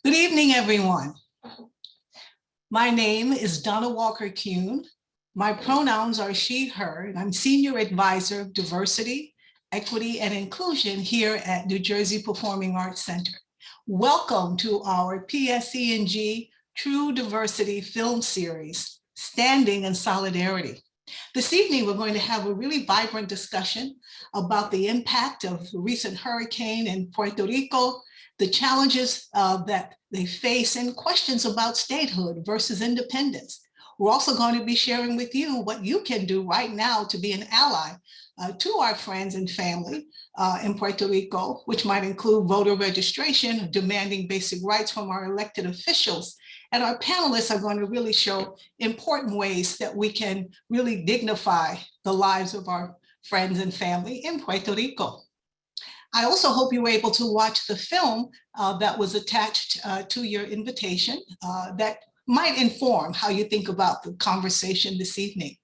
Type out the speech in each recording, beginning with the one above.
Good evening, everyone. My name is Donna Walker-Kuhn. My pronouns are she, her, and I'm Senior Advisor of Diversity, Equity, and Inclusion here at New Jersey Performing Arts Center. Welcome to our PSEG True Diversity Film Series, Standing in Solidarity. This evening, we're going to have a really vibrant discussion about the impact of the recent hurricane in Puerto Rico, the challenges that they face, and questions about statehood versus independence. We're also going to be sharing with you what you can do right now to be an ally to our friends and family in Puerto Rico, which might include voter registration, demanding basic rights from our elected officials. And our panelists are going to really show important ways that we can really dignify the lives of our friends and family in Puerto Rico. I also hope you were able to watch the film that was attached to your invitation that might inform how you think about the conversation this evening.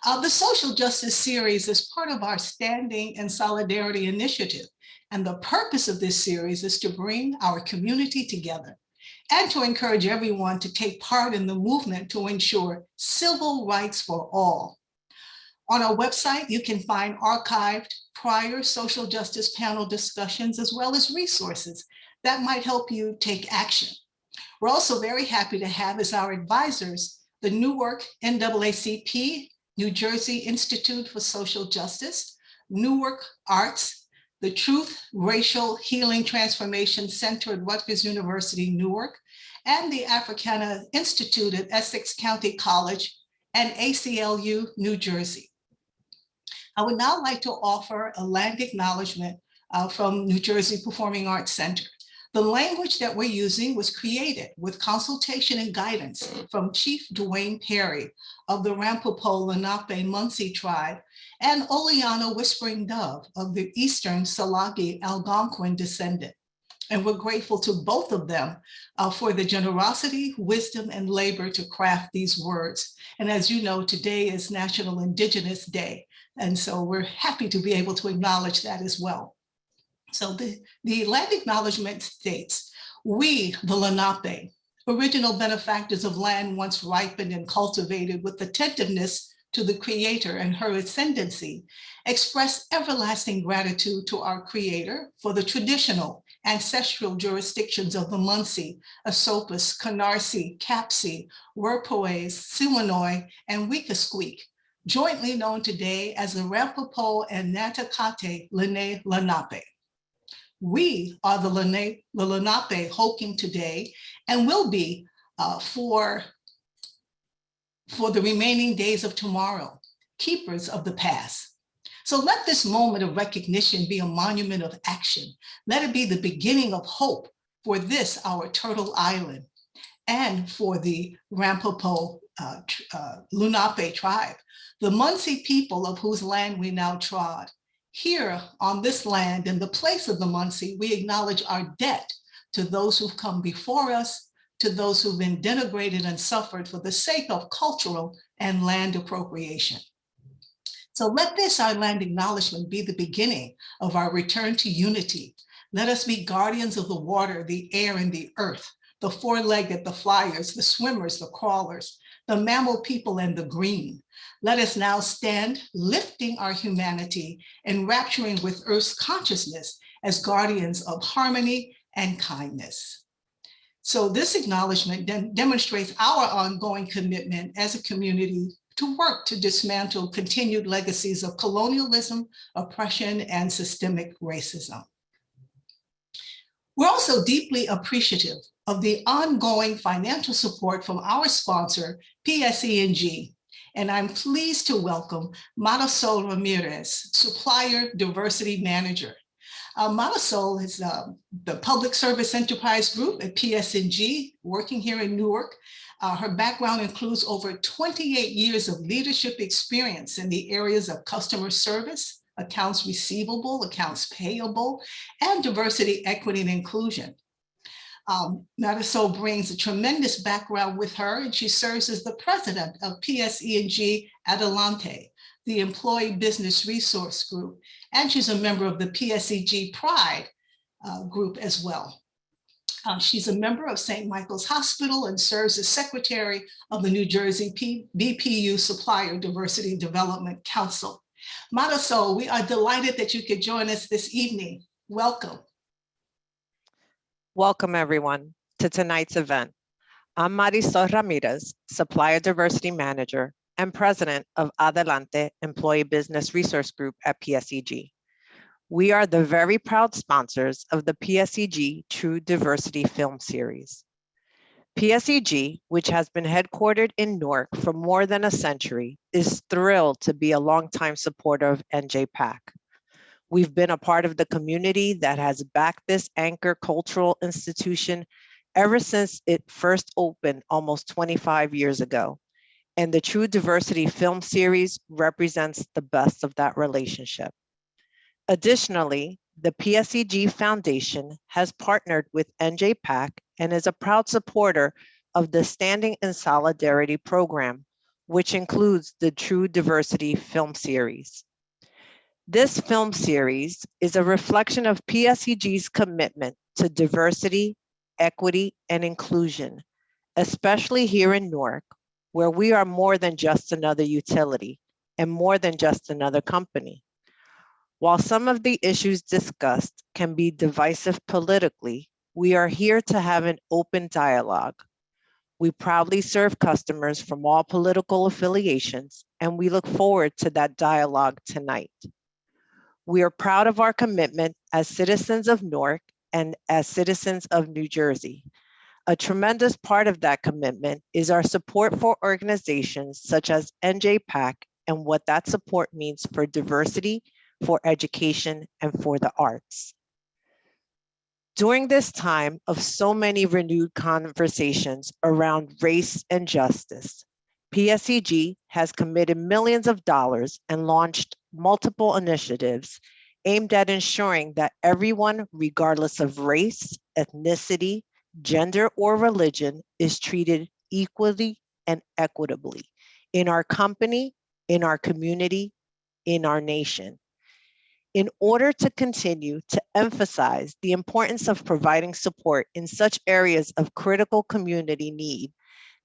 The Social Justice Series is part of our Standing in Solidarity initiative. And the purpose of this series is to bring our community together and to encourage everyone to take part in the movement to ensure civil rights for all. On our website, you can find archived prior social justice panel discussions, as well as resources that might help you take action. We're also very happy to have as our advisors the Newark NAACP, New Jersey Institute for Social Justice, Newark Arts, the Truth, Racial Healing Transformation Center at Rutgers University, Newark, and the Africana Institute at Essex County College and ACLU, New Jersey. I would now like to offer a land acknowledgement from New Jersey Performing Arts Center. The language that we're using was created with consultation and guidance from Chief Dwayne Perry of the Rampopo Lenape-Munsee tribe and Oleana Whispering Dove of the Eastern Salagi Algonquin descendant. And we're grateful to both of them for the generosity, wisdom, and labor to craft these words. And as you know, today is National Indigenous Day. And so we're happy to be able to acknowledge that as well. So the land acknowledgement states, we, the Lenape, original benefactors of land once ripened and cultivated with attentiveness to the Creator and her ascendancy, express everlasting gratitude to our Creator for the traditional ancestral jurisdictions of the Munsee, Esopus, Canarsie, Capsee, Werpoes, Siwanoy, and Weekasqueak, jointly known today as the Rampopo and Nanticoke Lenni Lenape. We are the Lenape Hoking today and will be for the remaining days of tomorrow, keepers of the past. So let this moment of recognition be a monument of action. Let it be the beginning of hope for this, our Turtle Island, and for the Rampopo Lenape tribe, the Munsee people of whose land we now trod. Here on this land, in the place of the Munsee, we acknowledge our debt to those who've come before us, to those who've been denigrated and suffered for the sake of cultural and land appropriation. So let this, our land acknowledgement, be the beginning of our return to unity. Let us be guardians of the water, the air, and the earth, the four-legged, the flyers, the swimmers, the crawlers, the mammal people, and the green. Let us now stand, lifting our humanity, enrapturing with Earth's consciousness as guardians of harmony and kindness. So this acknowledgement demonstrates our ongoing commitment as a community to work to dismantle continued legacies of colonialism, oppression, and systemic racism. We're also deeply appreciative of the ongoing financial support from our sponsor, PSEG, and I'm pleased to welcome Marisol Ramirez, Supplier Diversity Manager. Marisol is the Public Service Enterprise Group at PSEG, working here in Newark. Her background includes over 28 years of leadership experience in the areas of customer service, accounts receivable, accounts payable, and diversity, equity, and inclusion. Marisol brings a tremendous background with her, and she serves as the president of PSEG Adelante, the Employee Business Resource Group, and she's a member of the PSEG Pride group as well. She's a member of St. Michael's Hospital and serves as secretary of the New Jersey BPU Supplier Diversity Development Council. Marisol, we are delighted that you could join us this evening. Welcome. Welcome, everyone, to tonight's event. I'm Marisol Ramirez, Supplier Diversity Manager and President of Adelante Employee Business Resource Group at PSEG. We are the very proud sponsors of the PSEG True Diversity Film Series. PSEG, which has been headquartered in Newark for more than a century, is thrilled to be a longtime supporter of NJPAC. We've been a part of the community that has backed this anchor cultural institution ever since it first opened almost 25 years ago. And the True Diversity Film Series represents the best of that relationship. Additionally, the PSEG Foundation has partnered with NJPAC and is a proud supporter of the Standing in Solidarity program, which includes the True Diversity Film Series. This film series is a reflection of PSEG's commitment to diversity, equity, and inclusion, especially here in Newark, where we are more than just another utility and more than just another company. While some of the issues discussed can be divisive politically, we are here to have an open dialogue. We proudly serve customers from all political affiliations, and we look forward to that dialogue tonight. We are proud of our commitment as citizens of Newark and as citizens of New Jersey. A tremendous part of that commitment is our support for organizations such as NJPAC and what that support means for diversity, for education, and for the arts. During this time of so many renewed conversations around race and justice, PSEG has committed millions of dollars and launched multiple initiatives aimed at ensuring that everyone, regardless of race, ethnicity, gender, or religion, is treated equally and equitably in our company, in our community, in our nation. In order to continue to emphasize the importance of providing support in such areas of critical community need,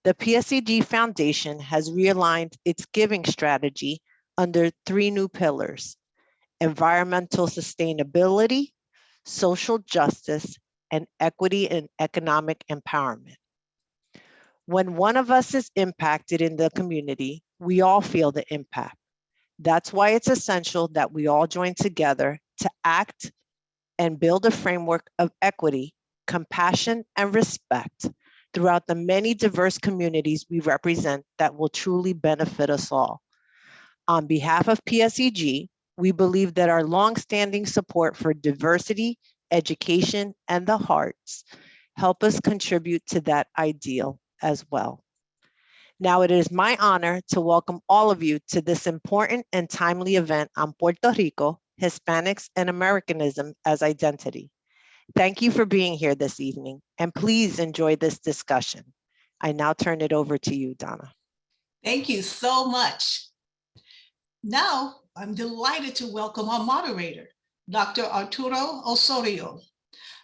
the PSEG Foundation has realigned its giving strategy under 3 new pillars: environmental sustainability, social justice, and equity and economic empowerment. When one of us is impacted in the community, we all feel the impact. That's why it's essential that we all join together to act and build a framework of equity, compassion, and respect throughout the many diverse communities we represent that will truly benefit us all. On behalf of PSEG, we believe that our longstanding support for diversity, education, and the arts help us contribute to that ideal as well. Now it is my honor to welcome all of you to this important and timely event on Puerto Rico, Hispanics, and Americanism as identity. Thank you for being here this evening, and please enjoy this discussion. I now turn it over to you, Donna. Thank you so much. Now, I'm delighted to welcome our moderator, Dr. Arturo Osorio.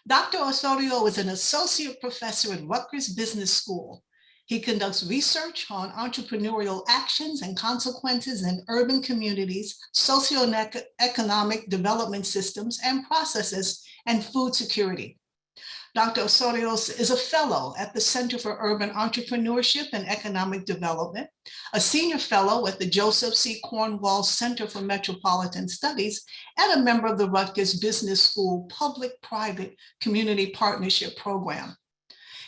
Dr. Osorio is an associate professor at Rutgers Business School. He conducts research on entrepreneurial actions and consequences in urban communities, socioeconomic development systems and processes, and food security. Dr. Osorio is a fellow at the Center for Urban Entrepreneurship and Economic Development, a senior fellow at the Joseph C. Cornwall Center for Metropolitan Studies, and a member of the Rutgers Business School Public-Private Community Partnership Program.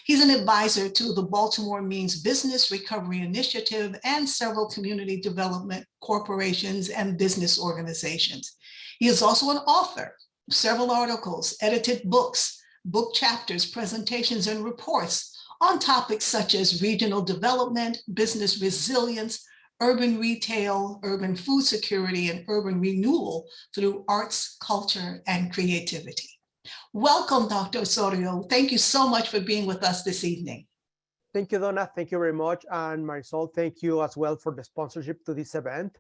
He's an advisor to the Baltimore Means Business Recovery Initiative and several community development corporations and business organizations. He is also an author of several articles, edited books, book chapters, presentations, and reports on topics such as regional development, business resilience, urban retail, urban food security, and urban renewal through arts, culture, and creativity. Welcome, Dr. Osorio. Thank you so much for being with us this evening. Thank you, Donna. Thank you very much. And Marisol, thank you as well for the sponsorship to this event.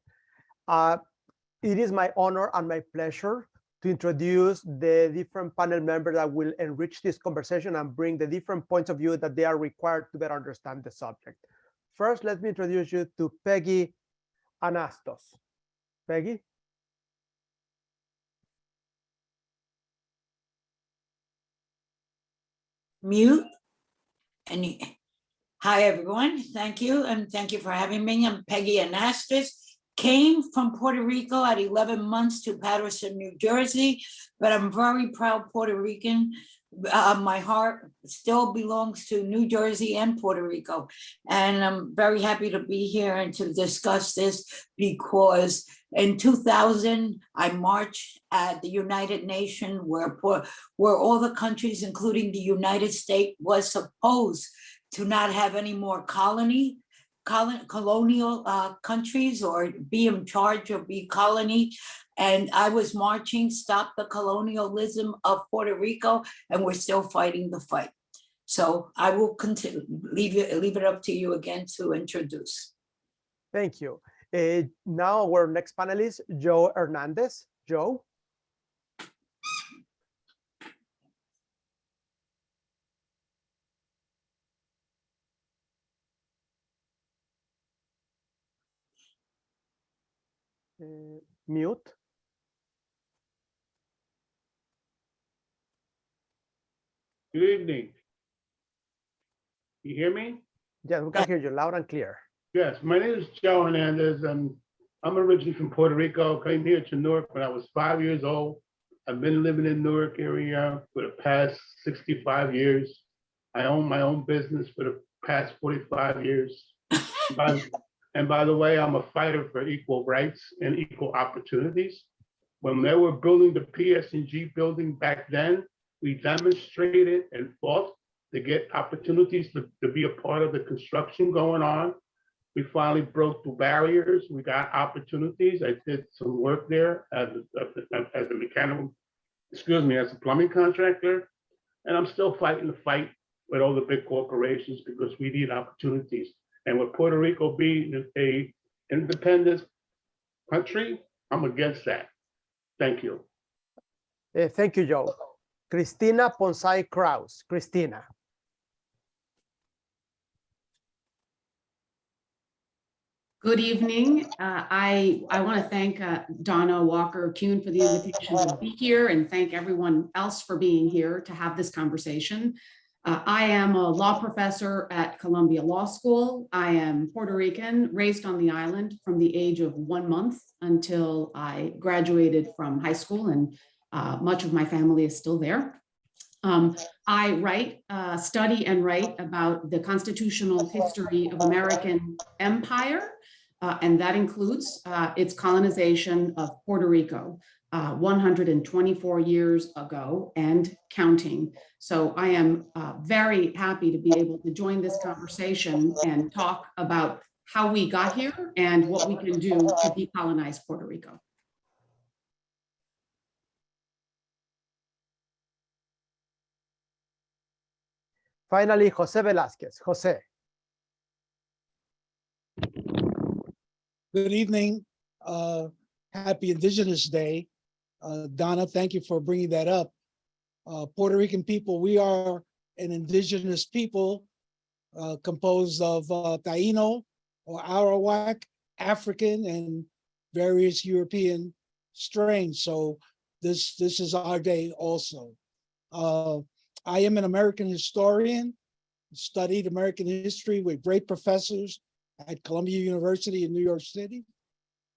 It is my honor and my pleasure to introduce the different panel members that will enrich this conversation and bring the different points of view that they are required to better understand the subject. First, let me introduce you to Peggy Anastos. Peggy? Mute. And hi, everyone. Thank you. And thank you for having me. I'm Peggy Anastos. Came from Puerto Rico at 11 months to Patterson, New Jersey, but I'm very proud Puerto Rican. My heart still belongs to New Jersey and Puerto Rico. And I'm very happy to be here and to discuss this because in 2000, I marched at the United Nations where all the countries, including the United States, was supposed to not have any more colonial countries or be in charge or be colony. And I was marching, stop the colonialism of Puerto Rico, and we're still fighting the fight. So I will continue, leave it up to you again to introduce. Thank you. Now our next panelist, Joe Hernandez. Joe? Mute. Good evening. You hear me? Yes, we can hear you loud and clear. Yes, my name is Joe Hernandez, and I'm originally from Puerto Rico. Came here to Newark when I was 5 years old. I've been living in Newark area for the past 65 years. I own my own business for the past 45 years. And by the way, I'm a fighter for equal rights and equal opportunities. When they were building the PSEG building back then, we demonstrated and fought to get opportunities to be a part of the construction going on. We finally broke through barriers. We got opportunities. I did some work there as a mechanical, as a plumbing contractor. And I'm still fighting the fight with all the big corporations because we need opportunities. And with Puerto Rico being an independent country, I'm against that. Thank you. Thank you, Joe. Cristina Ponsay Kraus. Cristina. Good evening. I want to thank Donna Walker-Kuhn for the invitation to be here and thank everyone else for being here to have this conversation. I am a law professor at Columbia Law School. I am Puerto Rican, raised on the island from the age of 1 month until I graduated from high school, and much of my family is still there. I write, study and write about the constitutional history of American empire, and that includes its colonization of Puerto Rico 124 years ago and counting. So I am very happy to be able to join this conversation and talk about how we got here and what we can do to decolonize Puerto Rico. Finally, Jose Velasquez. Jose. Good evening. Happy Indigenous Day. Donna, thank you for bringing that up. Puerto Rican people, we are an indigenous people composed of Taino or Arawak, African, and various European strains. So this is our day also. I am an American historian, studied American history with great professors at Columbia University in New York City.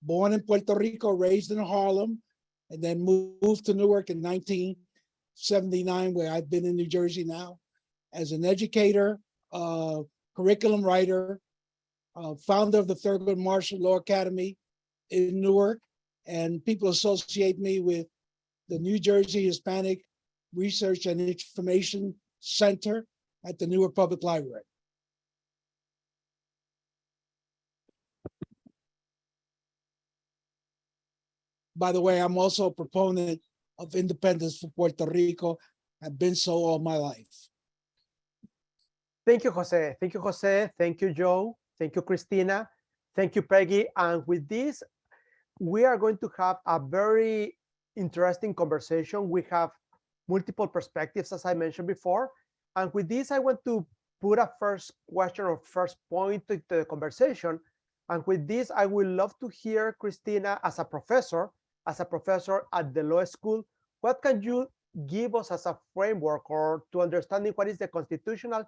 Born in Puerto Rico, raised in Harlem, and then moved to Newark in 1979, where I've been in New Jersey now as an educator, curriculum writer, founder of the Thurgood Marshall Law Academy in Newark, and people associate me with the New Jersey Hispanic Research and Information Center at the Newark Public Library. By the way, I'm also a proponent of independence for Puerto Rico. I've been so all my life. Thank you, Jose. Thank you, Jose. Thank you, Joe. Thank you, Cristina. Thank you, Peggy. And with this, we are going to have a very interesting conversation. We have multiple perspectives, as I mentioned before. And with this, I want to put a first question or first point to the conversation. And with this, I would love to hear, Christina, as a professor at the law school, what can you give us as a framework or to understanding what is the constitutional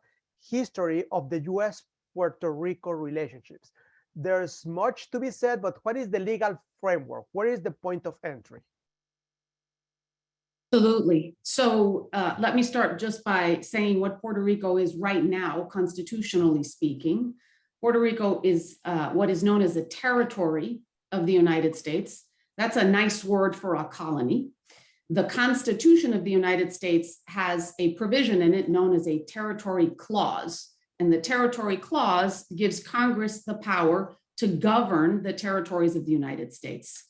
history of the US-Puerto Rico relationships? There's much to be said, but what is the legal framework? What is the point of entry? Absolutely. So let me start just by saying what Puerto Rico is right now, constitutionally speaking. Puerto Rico is what is known as a territory of the United States. That's a nice word for a colony. The Constitution of the United States has a provision in it known as a territory clause. And the territory clause gives Congress the power to govern the territories of the United States.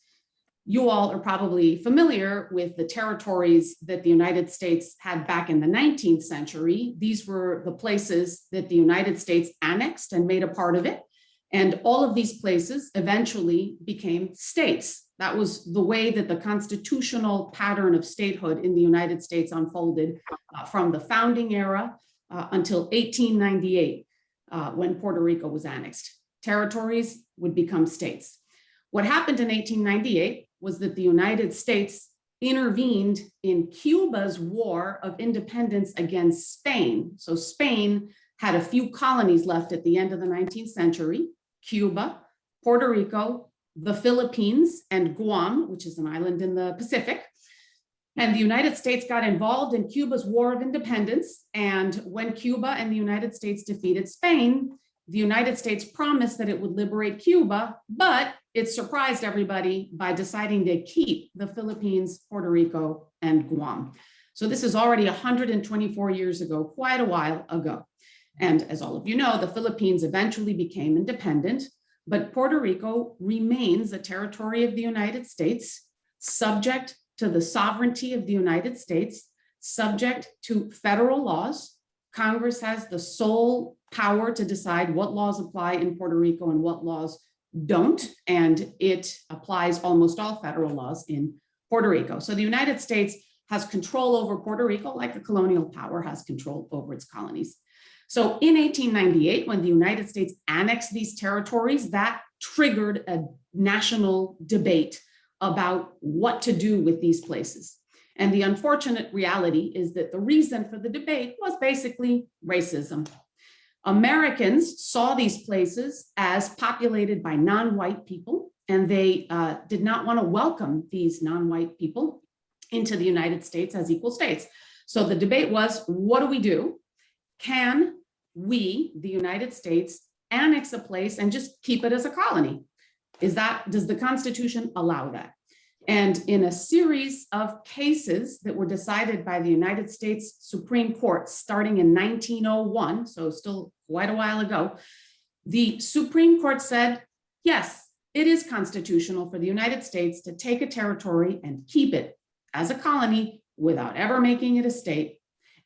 You all are probably familiar with the territories that the United States had back in the 19th century. These were the places that the United States annexed and made a part of it. And all of these places eventually became states. That was the way that the constitutional pattern of statehood in the United States unfolded from the founding era until 1898, when Puerto Rico was annexed. Territories would become states. What happened in 1898 was that the United States intervened in Cuba's war of independence against Spain. So Spain had a few colonies left at the end of the 19th century: Cuba, Puerto Rico, the Philippines, and Guam, which is an island in the Pacific. And the United States got involved in Cuba's war of independence. And when Cuba and the United States defeated Spain, the United States promised that it would liberate Cuba, but it surprised everybody by deciding to keep the Philippines, Puerto Rico, and Guam. So this is already 124 years ago, quite a while ago. And as all of you know, the Philippines eventually became independent, but Puerto Rico remains a territory of the United States, subject to the sovereignty of the United States, subject to federal laws. Congress has the sole power to decide what laws apply in Puerto Rico and what laws don't, and it applies almost all federal laws in Puerto Rico. So the United States has control over Puerto Rico like a colonial power has control over its colonies. So in 1898, when the United States annexed these territories, that triggered a national debate about what to do with these places. And the unfortunate reality is that the reason for the debate was basically racism. Americans saw these places as populated by non-white people, and they did not want to welcome these non-white people into the United States as equal states. So the debate was, what do we do? Can we, the United States, annex a place and just keep it as a colony? Does the Constitution allow that? And in a series of cases that were decided by the United States Supreme Court starting in 1901, so still quite a while ago, the Supreme Court said, yes, it is constitutional for the United States to take a territory and keep it as a colony without ever making it a state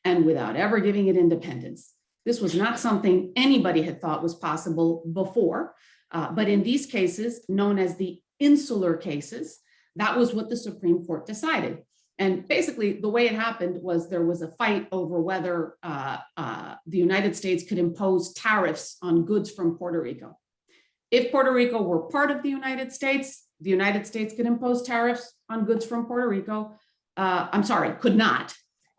and without ever giving it independence. This was not something anybody had thought was possible before, but in these cases, known as the insular cases, that was what the Supreme Court decided. And basically, the way it happened was there was a fight over whether the United States could impose tariffs on goods from Puerto Rico. If Puerto Rico were part of the United States could impose tariffs on goods from Puerto Rico. Could not.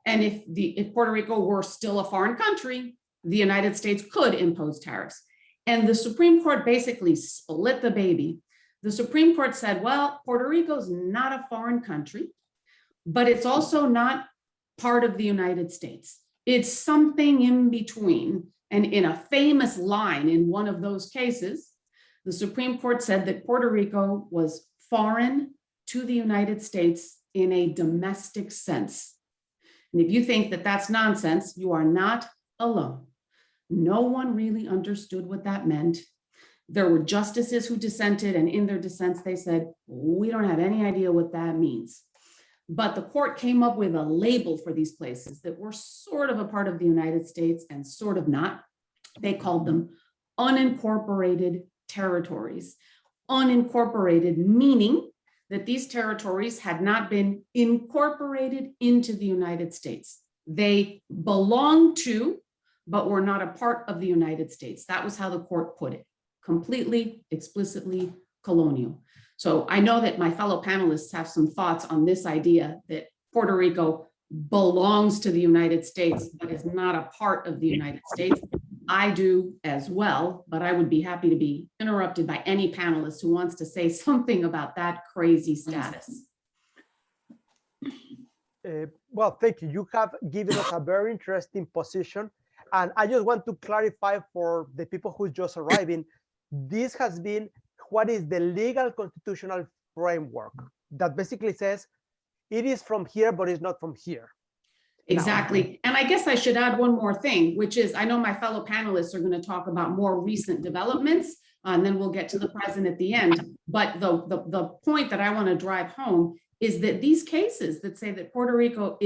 And if Puerto Rico were still a foreign country, the United States could impose tariffs. And the Supreme Court basically split the baby. The Supreme Court said, well, Puerto Rico's not a foreign country, but it's also not part of the United States. It's something in between. And in a famous line in one of those cases, the Supreme Court said that Puerto Rico was foreign to the United States in a domestic sense. And if you think that that's nonsense, you are not alone. No one really understood what that meant. There were justices who dissented, and in their dissents, they said, we don't have any idea what that means. But the court came up with a label for these places that were sort of a part of the United States and sort of not. They called them unincorporated territories. Unincorporated meaning that these territories had not been incorporated into the United States. They belong to, but were not a part of the United States. That was how the court put it. Completely, explicitly colonial. So I know that my fellow panelists have some thoughts on this idea that Puerto Rico belongs to the United States, but is not a part of the United States. I do as well, but I would be happy to be interrupted by any panelist who wants to say something about that crazy status. Well, thank you. You have given us a very interesting position. And I just want to clarify for the people who just arriving, this has been what is the legal constitutional framework that basically says it is from here, but it's not from here. Exactly. And I guess I should add one more thing, which is I know my fellow panelists are going to talk about more recent developments, and then we'll get to the present at the end. But the point that I want to drive home is that these cases that say that Puerto Rico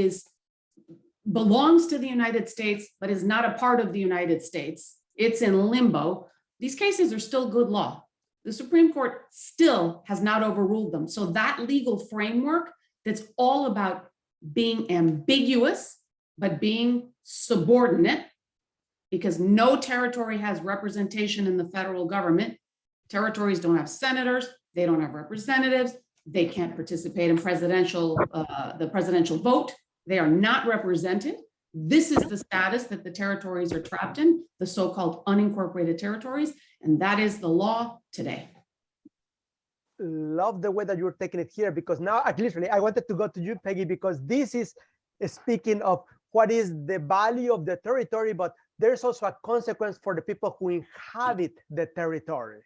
belongs to the United States, but is not a part of the United States, it's in limbo. These cases are still good law. The Supreme Court still has not overruled them. So that legal framework that's all about being ambiguous, but being subordinate, because no territory has representation in the federal government. Territories don't have senators, they don't have representatives, they can't participate in the presidential vote. They are not represented. This is the status that the territories are trapped in, the so-called unincorporated territories, and that is the law today. Love the way that you're taking it here, because now literally I wanted to go to you, Peggy, because this is speaking of what is the value of the territory, but there's also a consequence for the people who inhabit the territory.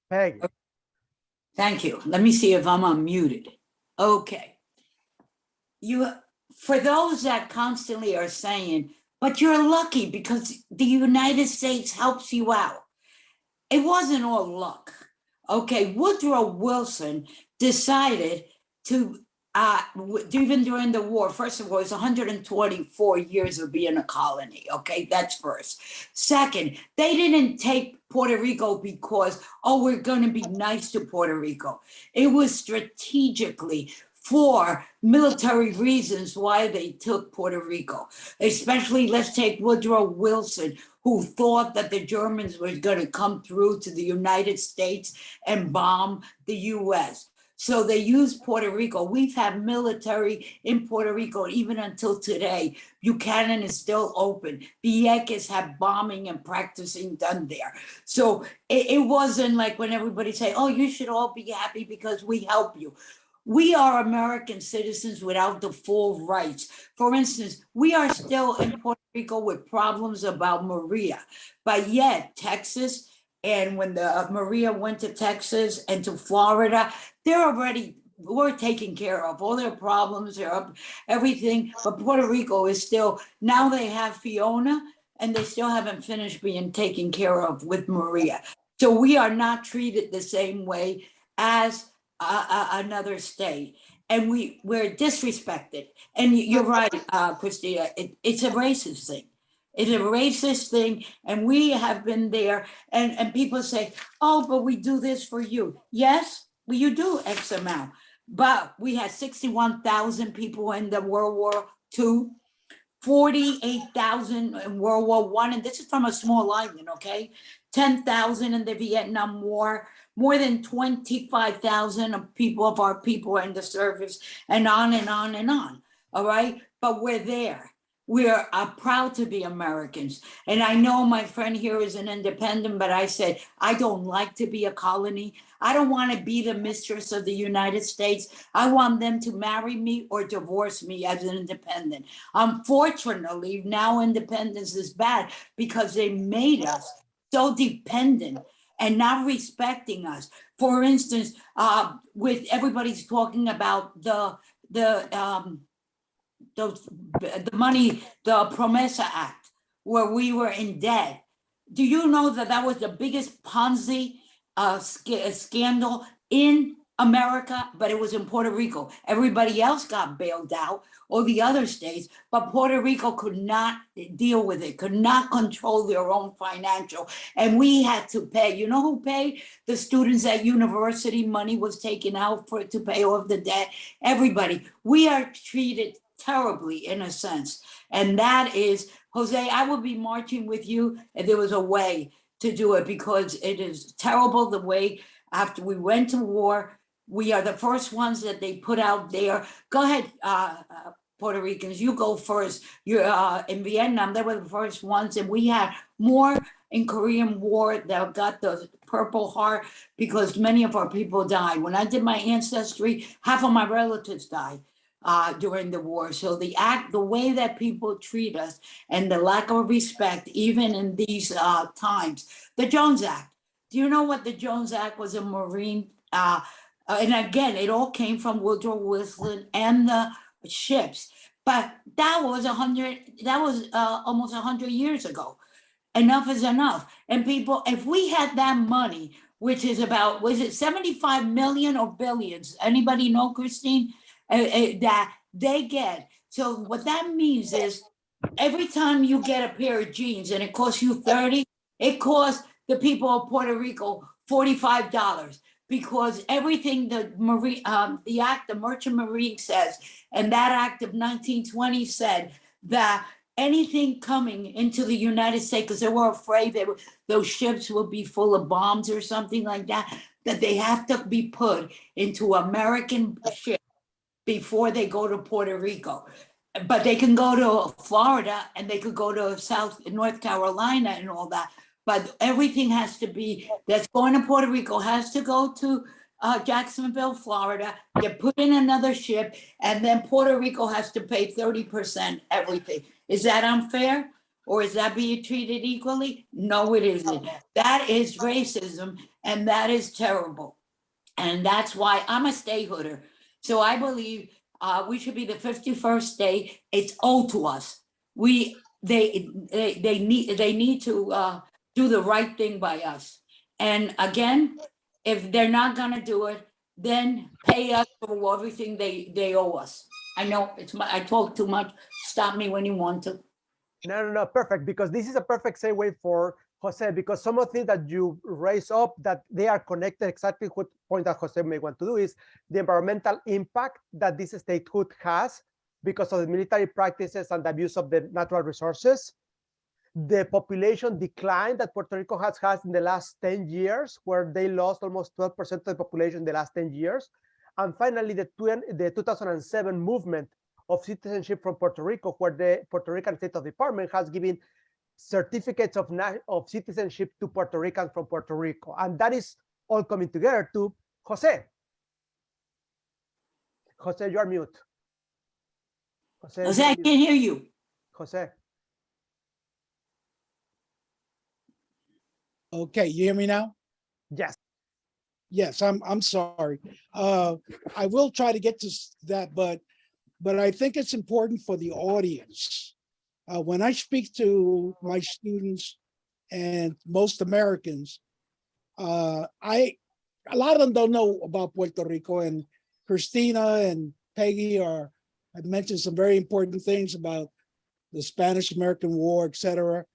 Peggy. Thank you. Let me see if I'm unmuted. Okay. For those that constantly are saying, but you're lucky because the United States helps you out. It wasn't all luck. Okay, Woodrow Wilson decided to, even during the war, first of all, it's 124 years of being a colony. Okay, that's first. Second, they didn't take Puerto Rico because, oh, we're going to be nice to Puerto Rico. It was strategically for military reasons why they took Puerto Rico. Especially, let's take Woodrow Wilson, who thought that the Germans were going to come through to the United States and bomb the US. So they used Puerto Rico. We've had military in Puerto Rico even until today. Buchanan is still open. Vieques have bombing and practicing done there. So it wasn't like when everybody say, oh, you should all be happy because we help you. We are American citizens without the full rights. For instance, we are still in Puerto Rico with problems about Maria, but yet Texas, and when the Maria went to Texas and to Florida, we're taken care of. All their problems are up, everything, but Puerto Rico is still, now they have Fiona, and they still haven't finished being taken care of with Maria. So we are not treated the same way as another state, and we're disrespected. And you're right, Christina, it's a racist thing. It's a racist thing, and we have been there, and people say, oh, but we do this for you. Yes, well, you do X amount, but we had 61,000 people in the World War II, 48,000 in World War I, and this is from a small island, okay? 10,000 in the Vietnam War, more than 25,000 of our people are in the service, and on and on and on, all right? But we're there. We're proud to be Americans. And I know my friend here is an independent, but I said, I don't like to be a colony. I don't want to be the mistress of the United States. I want them to marry me or divorce me as an independent. Unfortunately, now independence is bad because they made us so dependent and not respecting us. For instance, with everybody's talking about the money, the Promesa Act, where we were in debt. Do you know that that was the biggest Ponzi scandal in America, but it was in Puerto Rico. Everybody else got bailed out, or the other states, but Puerto Rico could not deal with it, could not control their own financial. And we had to pay. You know who paid? The students at university. Money was taken out for to pay off the debt. Everybody. We are treated terribly in a sense. And that is, Jose, I would be marching with you if there was a way to do it, because it is terrible the way after we went to war, we are the first ones that they put out there. Go ahead, Puerto Ricans, you go first. You're in Vietnam, they were the first ones, and we had more in Korean War that got the Purple Heart because many of our people died. When I did my ancestry, half of my relatives died during the war. So the way that people treat us and the lack of respect, even in these times. The Jones Act. Do you know what the Jones Act was? A Marine, and again, it all came from Woodrow Wilson and the ships. But that was almost 100 years ago. Enough is enough. And people, if we had that money, which is about, was it 75 million or billions? Anybody know, Christine? That they get. So what that means is every time you get a pair of jeans and it costs you 30, it costs the people of Puerto Rico $45, because everything the Merchant Marine says, and that act of 1920 said that anything coming into the United States, because they were afraid that those ships would be full of bombs or something like that, that they have to be put into American ships before they go to Puerto Rico. But they can go to Florida and they could go to North Carolina and all that. But everything has to be, that's going to Puerto Rico has to go to Jacksonville, Florida, get put in another ship, and then Puerto Rico has to pay 30% everything. Is that unfair? Or is that being treated equally? No, it isn't. That is racism, and that is terrible. And that's why I'm a statehooder. So I believe we should be the 51st state. It's owed to us. They need to do the right thing by us. And again, if they're not gonna do it, then pay us for everything they owe us. I know I talk too much. Stop me when you want to. No, perfect, because this is a perfect segue for Jose, because some of the things that you raise up, that they are connected, exactly what point that Jose may want to do is the environmental impact that this statehood has because of the military practices and the abuse of the natural resources, the population decline that Puerto Rico has had in the last 10 years, where they lost almost 12% of the population in the last 10 years, and finally the 2007 movement of citizenship from Puerto Rico, where the Puerto Rican State Department has given certificates of citizenship to Puerto Ricans from Puerto Rico. And that is all coming together to Jose. Jose, you are mute. Jose, I can't hear you. Jose. Okay, you hear me now? Yes. Yes, I'm sorry. I will try to get to that, but I think it's important for the audience. When I speak to my students and most Americans, a lot of them don't know about Puerto Rico, and Christina and Peggy have mentioned some very important things about the Spanish-American War, et cetera.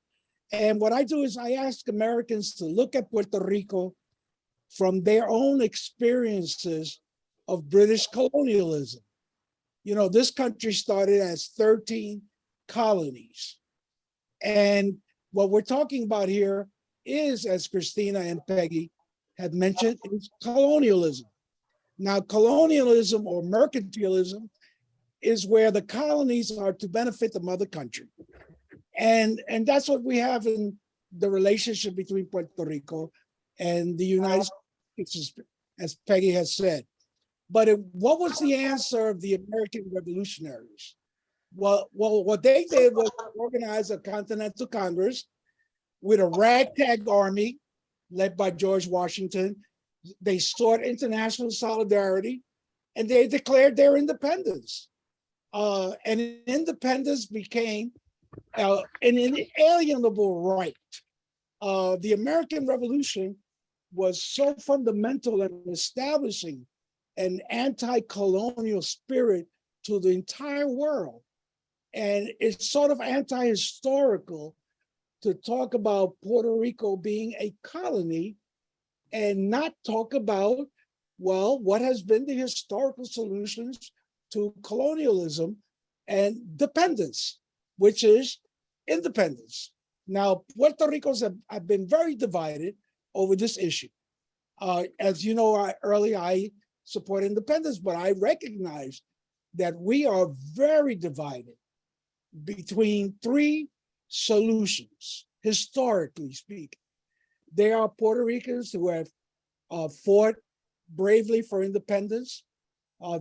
And what I do is I ask Americans to look at Puerto Rico from their own experiences of British colonialism. You know, this country started as 13 colonies. And what we're talking about here is, as Christina and Peggy had mentioned, is colonialism. Now, colonialism or mercantilism is where the colonies are to benefit the mother country. And that's what we have in the relationship between Puerto Rico and the United States, as Peggy has said. But what was the answer of the American revolutionaries? Well, what they did was organize a Continental Congress with a ragtag army led by George Washington. They sought international solidarity, and they declared their independence. And independence became an inalienable right. The American Revolution was so fundamental in establishing an anti-colonial spirit to the entire world. And it's sort of anti-historical to talk about Puerto Rico being a colony and not talk about, well, what has been the historical solutions to colonialism and dependence, which is independence. Now, Puerto Ricans have been very divided over this issue. As you know, earlier I support independence, but I recognize that we are very divided between three solutions, historically speaking. There are Puerto Ricans who have fought bravely for independence.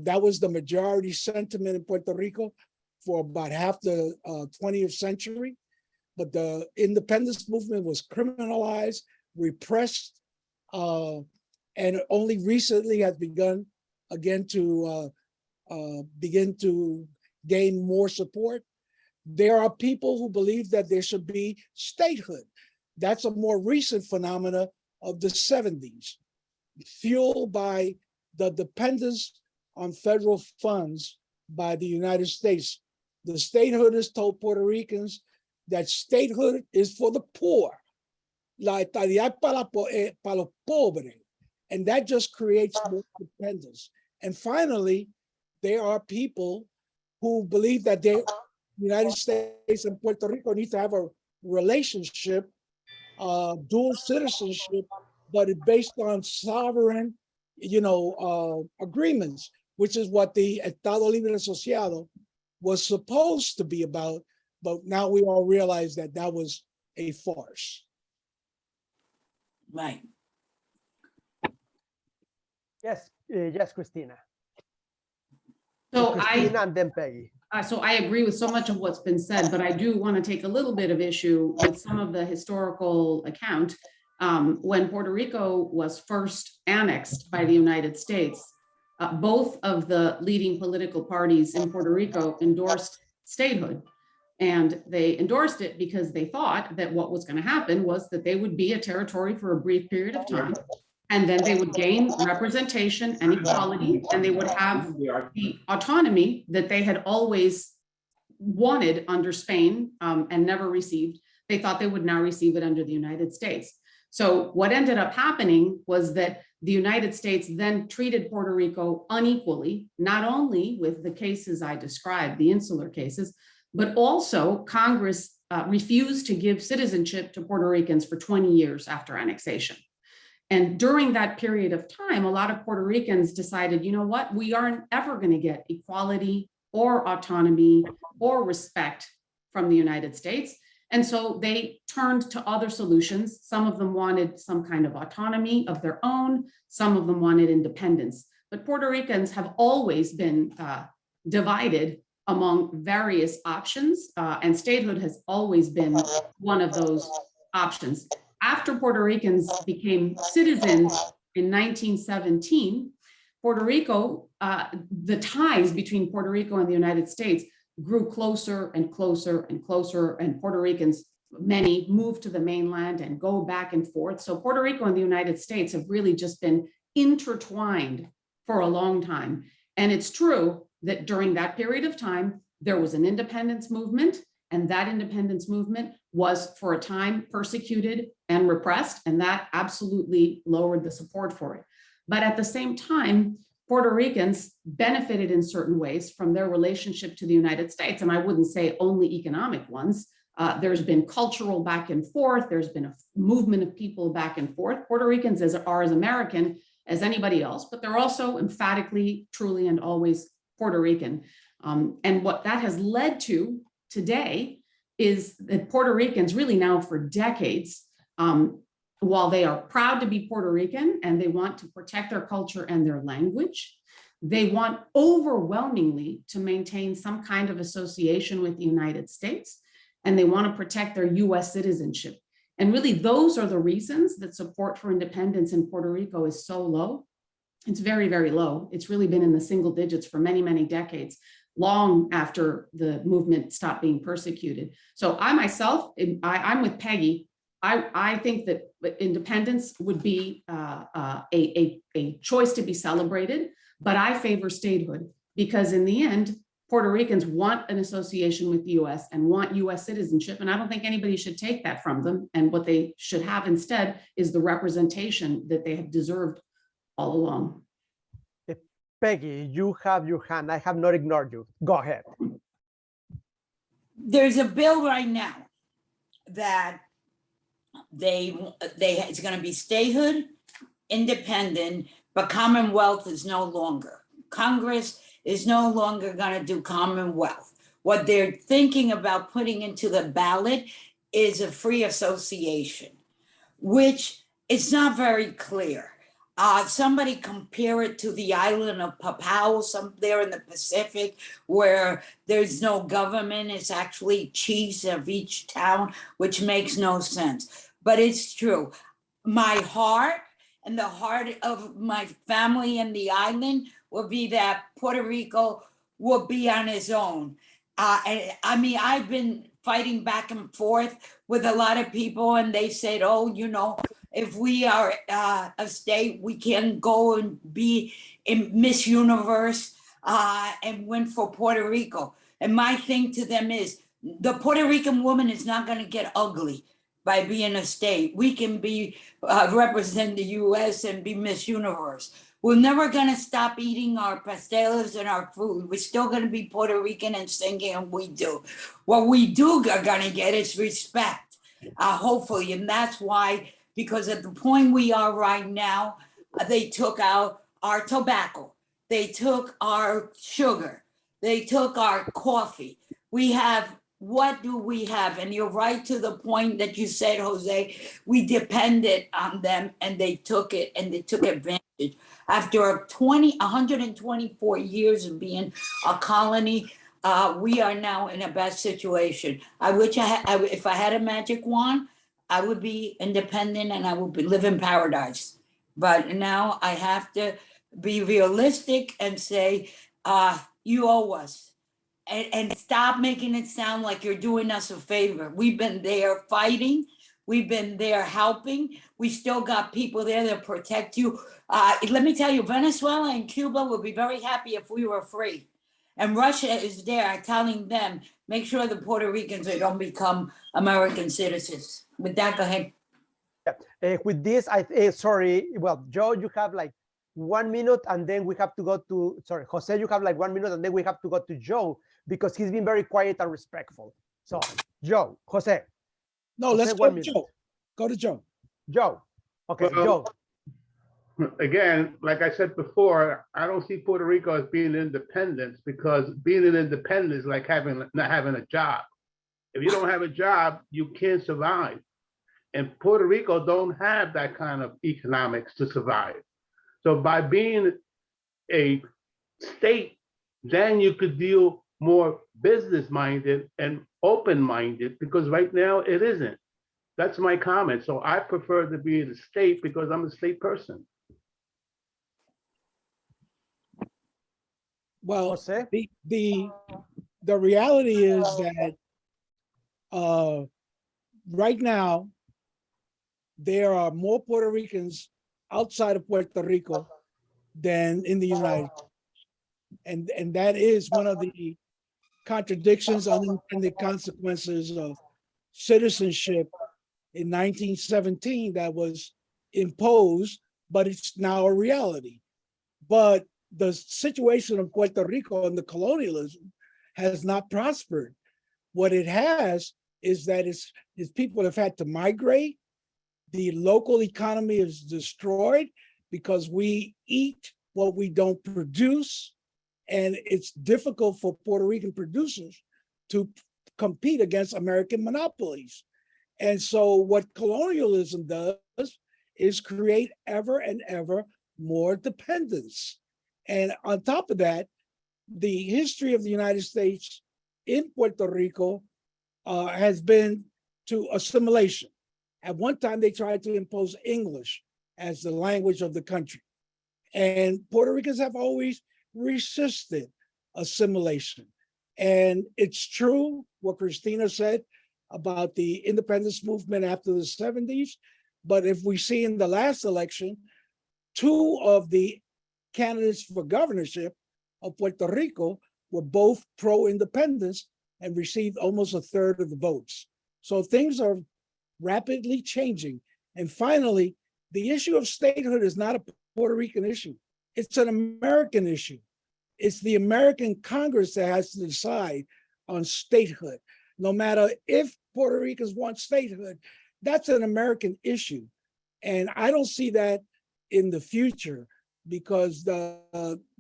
That was the majority sentiment in Puerto Rico for about half the 20th century. But the independence movement was criminalized, repressed, and only recently has begun again to begin to gain more support. There are people who believe that there should be statehood. That's a more recent phenomena of the 70s, fueled by the dependence on federal funds by the United States. The statehood has told Puerto Ricans that statehood is for the poor, la estadidad para los pobres, and that just creates more dependence. And finally, there are people who believe that the United States and Puerto Rico need to have a relationship, dual citizenship, but it's based on sovereign, agreements, which is what the Estado Libre Asociado was supposed to be about. But now we all realize that that was a farce. Right. Yes, yes, Christina. So Christina and then Peggy. So I agree with so much of what's been said, but I do want to take a little bit of issue with some of the historical account. When Puerto Rico was first annexed by the United States, both of the leading political parties in Puerto Rico endorsed statehood. And they endorsed it because they thought that what was going to happen was that they would be a territory for a brief period of time, and then they would gain representation and equality, and they would have the autonomy that they had always wanted under Spain and never received. They thought they would now receive it under the United States. So what ended up happening was that the United States then treated Puerto Rico unequally, not only with the cases I described, the insular cases, but also Congress refused to give citizenship to Puerto Ricans for 20 years after annexation. And during that period of time, a lot of Puerto Ricans decided, you know what, we aren't ever going to get equality or autonomy or respect from the United States. And so they turned to other solutions. Some of them wanted some kind of autonomy of their own. Some of them wanted independence. But Puerto Ricans have always been divided among various options, and statehood has always been one of those options. After Puerto Ricans became citizens in 1917, Puerto Rico, the ties between Puerto Rico and the United States grew closer and closer and closer, and Puerto Ricans, many moved to the mainland and go back and forth. So Puerto Rico and the United States have really just been intertwined for a long time. And it's true that during that period of time, there was an independence movement, and that independence movement was for a time persecuted and repressed, and that absolutely lowered the support for it. But at the same time, Puerto Ricans benefited in certain ways from their relationship to the United States, and I wouldn't say only economic ones. There's been cultural back and forth. There's been a movement of people back and forth. Puerto Ricans are as American as anybody else, but they're also emphatically, truly, and always Puerto Rican. And what that has led to today is that Puerto Ricans really now for decades, while they are proud to be Puerto Rican and they want to protect their culture and their language, they want overwhelmingly to maintain some kind of association with the United States, and they want to protect their US citizenship. And really those are the reasons that support for independence in Puerto Rico is so low. It's very, very low. It's really been in the single digits for many, many decades, long after the movement stopped being persecuted. So I myself, I'm with Peggy. I think that independence would be a choice to be celebrated, But I favor statehood because in the end, Puerto Ricans want an association with the US and want US citizenship. And I don't think anybody should take that from them. And what they should have instead is the representation that they have deserved all along. Peggy, you have your hand. I have not ignored you. Go ahead. There's a bill right now that it's going to be statehood, independent, but Commonwealth is no longer. Congress is no longer going to do Commonwealth. What they're thinking about putting into the ballot is a free association, which is not very clear. Somebody compare it to the island of Papua, there in the Pacific, where there's no government. It's actually chiefs of each town, which makes no sense. But it's true. My heart and the heart of my family in the island will be that Puerto Rico will be on its own. And I mean, I've been fighting back and forth with a lot of people, and they said, oh, you know, if we are a state, we can go and be in Miss Universe and win for Puerto Rico. And my thing to them is, the Puerto Rican woman is not going to get ugly by being a state. We can be represent the U.S. and be Miss Universe. We're never going to stop eating our pasteles and our food. We're still going to be Puerto Rican and singing, and we do. What we do are going to get is respect, hopefully. And that's why, because at the point we are right now, they took out our tobacco. They took our sugar. They took our coffee. We have, what do we have? And you're right to the point that you said, Jose, we depended on them and they took it and they took advantage. After 124 years of being a colony, we are now in a bad situation. I wish if I had a magic wand, I would be independent and I would live in paradise. But now I have to be realistic and say, you owe us. And stop making it sound like you're doing us a favor. We've been there fighting. We've been there helping. We still got people there that protect you. Let me tell you, Venezuela and Cuba would be very happy if we were free. And Russia is there telling them, make sure the Puerto Ricans don't become American citizens. With that, go ahead. With this, sorry, well, Joe, you have like 1 minute and then we have to go to, sorry, Jose, you have like 1 minute and then we have to go to Joe because he's been very quiet and respectful. So, Joe, Jose. No, Jose, let's go to Joe. Go to Joe. Joe. Okay, Well, Joe. Again, like I said before, I don't see Puerto Rico as being independent because being an independent is like not having a job. If you don't have a job, you can't survive. And Puerto Rico don't have that kind of economics to survive. So by being a state, then you could deal more business-minded and open-minded because right now it isn't. That's my comment. So I prefer to be in the state because I'm a state person. Well, Jose? the reality is that right now, there are more Puerto Ricans outside of Puerto Rico than in the United States. And that is one of the contradictions, unintended consequences of citizenship in 1917 that was imposed, but it's now a reality. But the situation of Puerto Rico and the colonialism has not prospered. What it has is that its people have had to migrate. The local economy is destroyed because we eat what we don't produce. And it's difficult for Puerto Rican producers to compete against American monopolies. And so what colonialism does is create ever and ever more dependence. And on top of that, the history of the United States in Puerto Rico has been to assimilation. At one time, they tried to impose English as the language of the country. And Puerto Ricans have always resisted assimilation. And it's true what Christina said about the independence movement after the 70s. But if we see in the last election, 2 of the candidates for governorship of Puerto Rico were both pro-independence and received almost a third of the votes. So things are rapidly changing. And finally, the issue of statehood is not a Puerto Rican issue. It's an American issue. It's the American Congress that has to decide on statehood. No matter if Puerto Ricans want statehood, that's an American issue. And I don't see that in the future because the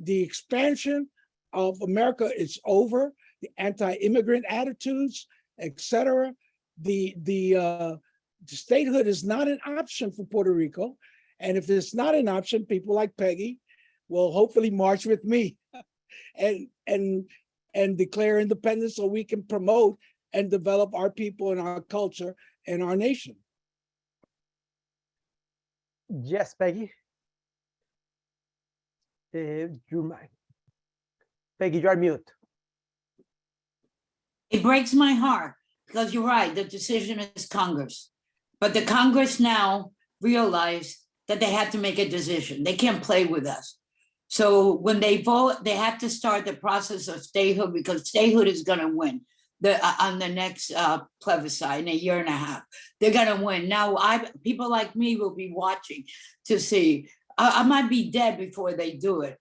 expansion of America is over, the anti-immigrant attitudes, etc. The statehood is not an option for Puerto Rico. And if it's not an option, people like Peggy will hopefully march with me and declare independence so we can promote and develop our people and our culture and our nation. Yes, Peggy. You might. Peggy, you are mute. It breaks my heart because you're right, the decision is Congress. But the Congress now realized that they had to make a decision. They can't play with us. So when they vote, they have to start the process of statehood because statehood is going to win on the next plebiscite in a year and a half. They're going to win. Now, people like me will be watching to see. I might be dead before they do it,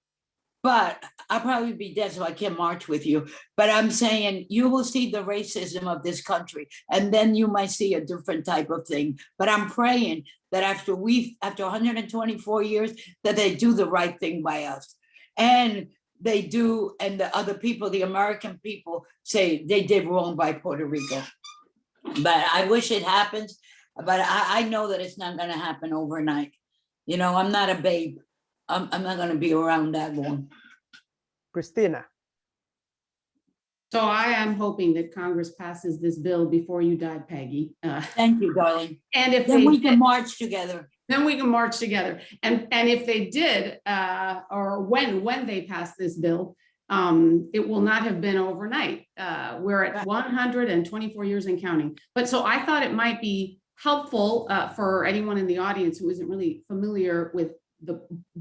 but I'll probably be dead, so I can't march with you. But I'm saying you will see the racism of this country, and then you might see a different type of thing. But I'm praying that after 124 years, that they do the right thing by us. And they do, and the other people, the American people, say they did wrong by Puerto Rico. But I wish it happens, but I know that it's not gonna happen overnight. You know, I'm not a babe. I'm not gonna be around that long. Christina. So I am hoping that Congress passes this bill before you die, Peggy. Thank you, darling. And if Then they we can march together. then we can march together. And if they did, or when they pass this bill, it will not have been overnight. We're at 124 years and counting. But so I thought it might be helpful for anyone in the audience who isn't really familiar with the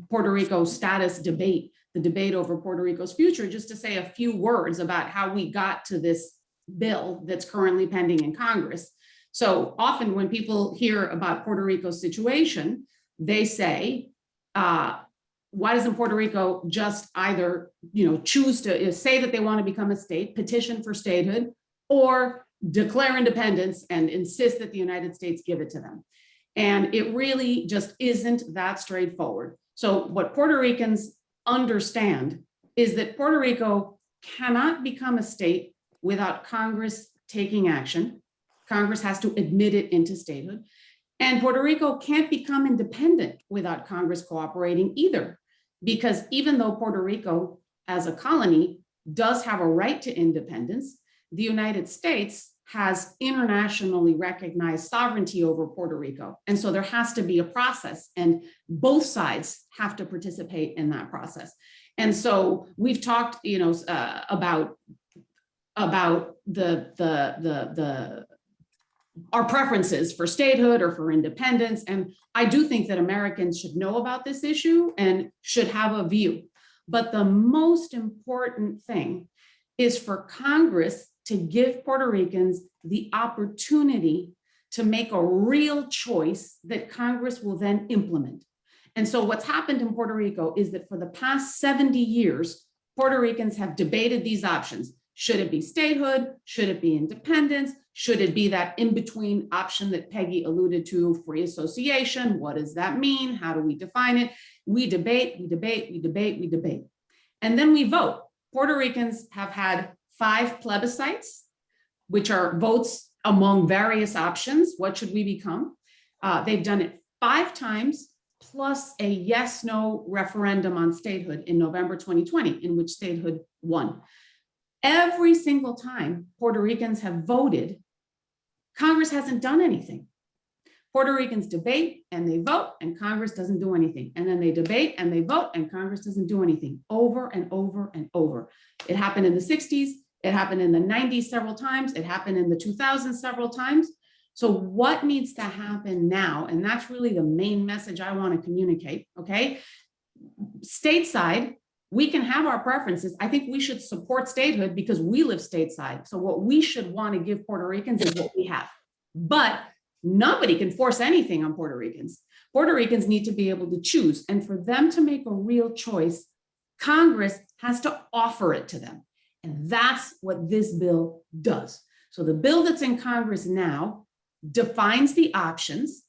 Puerto Rico status debate, the debate over Puerto Rico's future, just to say a few words about how we got to this bill that's currently pending in Congress. So often when people hear about Puerto Rico's situation, they say, why doesn't Puerto Rico just either, choose to say that they want to become a state, petition for statehood, or declare independence and insist that the United States give it to them? And it really just isn't that straightforward. So what Puerto Ricans understand is that Puerto Rico cannot become a state without Congress taking action. Congress has to admit it into statehood. And Puerto Rico can't become independent without Congress cooperating either, because even though Puerto Rico as a colony does have a right to independence, the United States has internationally recognized sovereignty over Puerto Rico. And so there has to be a process, and both sides have to participate in that process. And so we've talked, about our preferences for statehood or for independence. And I do think that Americans should know about this issue and should have a view. But the most important thing is for Congress to give Puerto Ricans the opportunity to make a real choice that Congress will then implement. And so what's happened in Puerto Rico is that for the past 70 years, Puerto Ricans have debated these options. Should it be statehood? Should it be independence? Should it be that in-between option that Peggy alluded to, free association? What does that mean? How do we define it? We debate, we debate, we debate, we debate. And then we vote. Puerto Ricans have had 5 plebiscites, which are votes among various options. What should we become? They've done it 5 times, plus a yes/no referendum on statehood in November 2020, in which statehood won. Every single time Puerto Ricans have voted, Congress hasn't done anything. Puerto Ricans debate and they vote, and Congress doesn't do anything. And then they debate and they vote, and Congress doesn't do anything, over and over and over. It happened in the 60s. It happened in the 90s several times. It happened in the 2000s several times. So what needs to happen now? And that's really the main message I want to communicate, okay? stateside, we can have our preferences. I think we should support statehood because we live stateside. So what we should want to give Puerto Ricans is what we have. But nobody can force anything on Puerto Ricans. Puerto Ricans need to be able to choose. And for them to make a real choice, Congress has to offer it to them. And that's what this bill does. So the bill that's in Congress now defines the options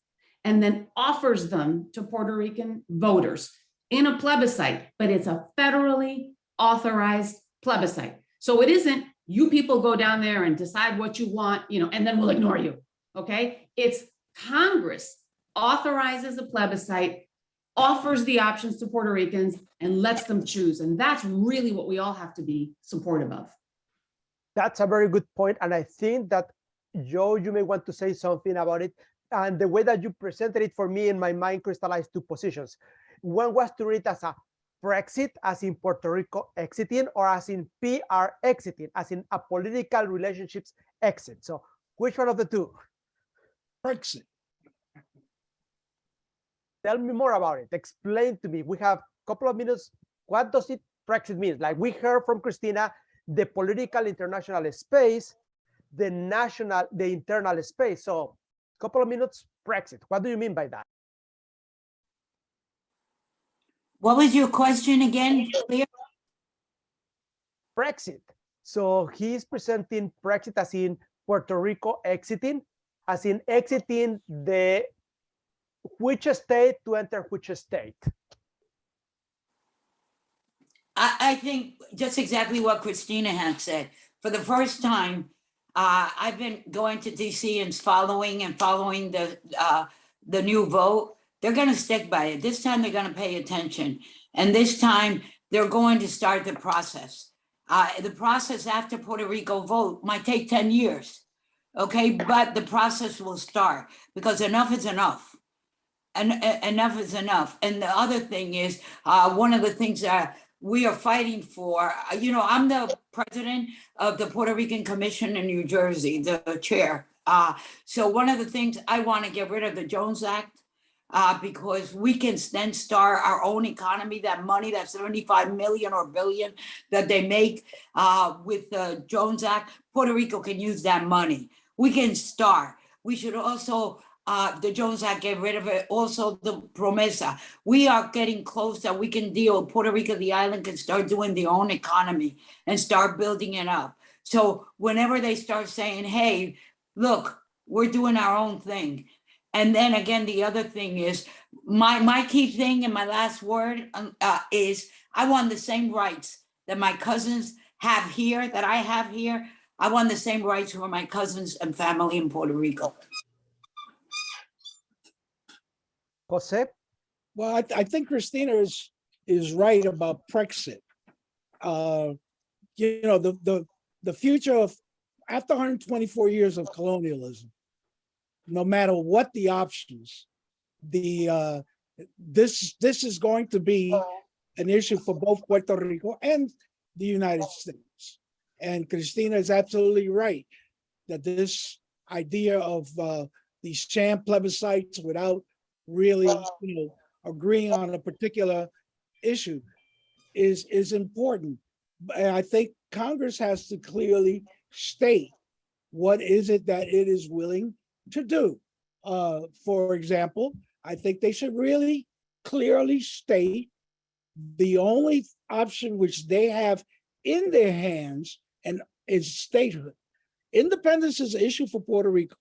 and then offers them to Puerto Rican voters in a plebiscite, but it's a federally authorized plebiscite. So it isn't you people go down there and decide what you want, and then we'll ignore you, okay? It's Congress authorizes a plebiscite, offers the options to Puerto Ricans and lets them choose. And that's really what we all have to be supportive of. That's a very good point. And I think that, Joe, you may want to say something about it. And the way that you presented it, for me, in my mind, crystallized two positions. One was to read as a Brexit, as in Puerto Rico exiting, or as in PR exiting, as in a political relationships exit. So which one of the two? Brexit. Tell me more about it. Explain to me. We have a couple of minutes. What does it Brexit mean? Like we heard from Christina, the political international space, the internal space. So a couple of minutes, Brexit. What do you mean by that? What was your question again? Clear? Brexit. So he's presenting Brexit as in Puerto Rico exiting, as in exiting the which state to enter which state. I think just exactly what Christina had said. For the first time, I've been going to DC and following the new vote. They're going to stick by it. This time they're going to pay attention. And this time they're going to start the process. The process after Puerto Rico vote might take 10 years. Okay, but the process will start because enough is enough. And enough is enough. And the other thing is, one of the things that we are fighting for, I'm the president of the Puerto Rican Commission in New Jersey, the chair. So one of the things I want to get rid of the Jones Act, because we can then start our own economy, that money, that 75 million or billion that they make with the Jones Act, Puerto Rico can use that money. We can start. We should also, the Jones Act, get rid of it. Also the Promesa. We are getting close that we can deal. Puerto Rico, the island, can start doing their own economy and start building it up. So whenever they start saying, hey, look, we're doing our own thing. And then again, the other thing is, my key thing and my last word is I want the same rights that my cousins have here, that I have here. I want the same rights for my cousins and family in Puerto Rico. Jose? Well, I think Christina is right about Brexit. The future of after 124 years of colonialism, no matter what the options, this is going to be an issue for both Puerto Rico and the United States. And Christina is absolutely right that this idea of these sham plebiscites without really, agreeing on a particular issue is important. And I think Congress has to clearly state what is it that it is willing to do. For example, I think they should really clearly state the only option which they have in their hands and is statehood. Independence is an issue for Puerto Rico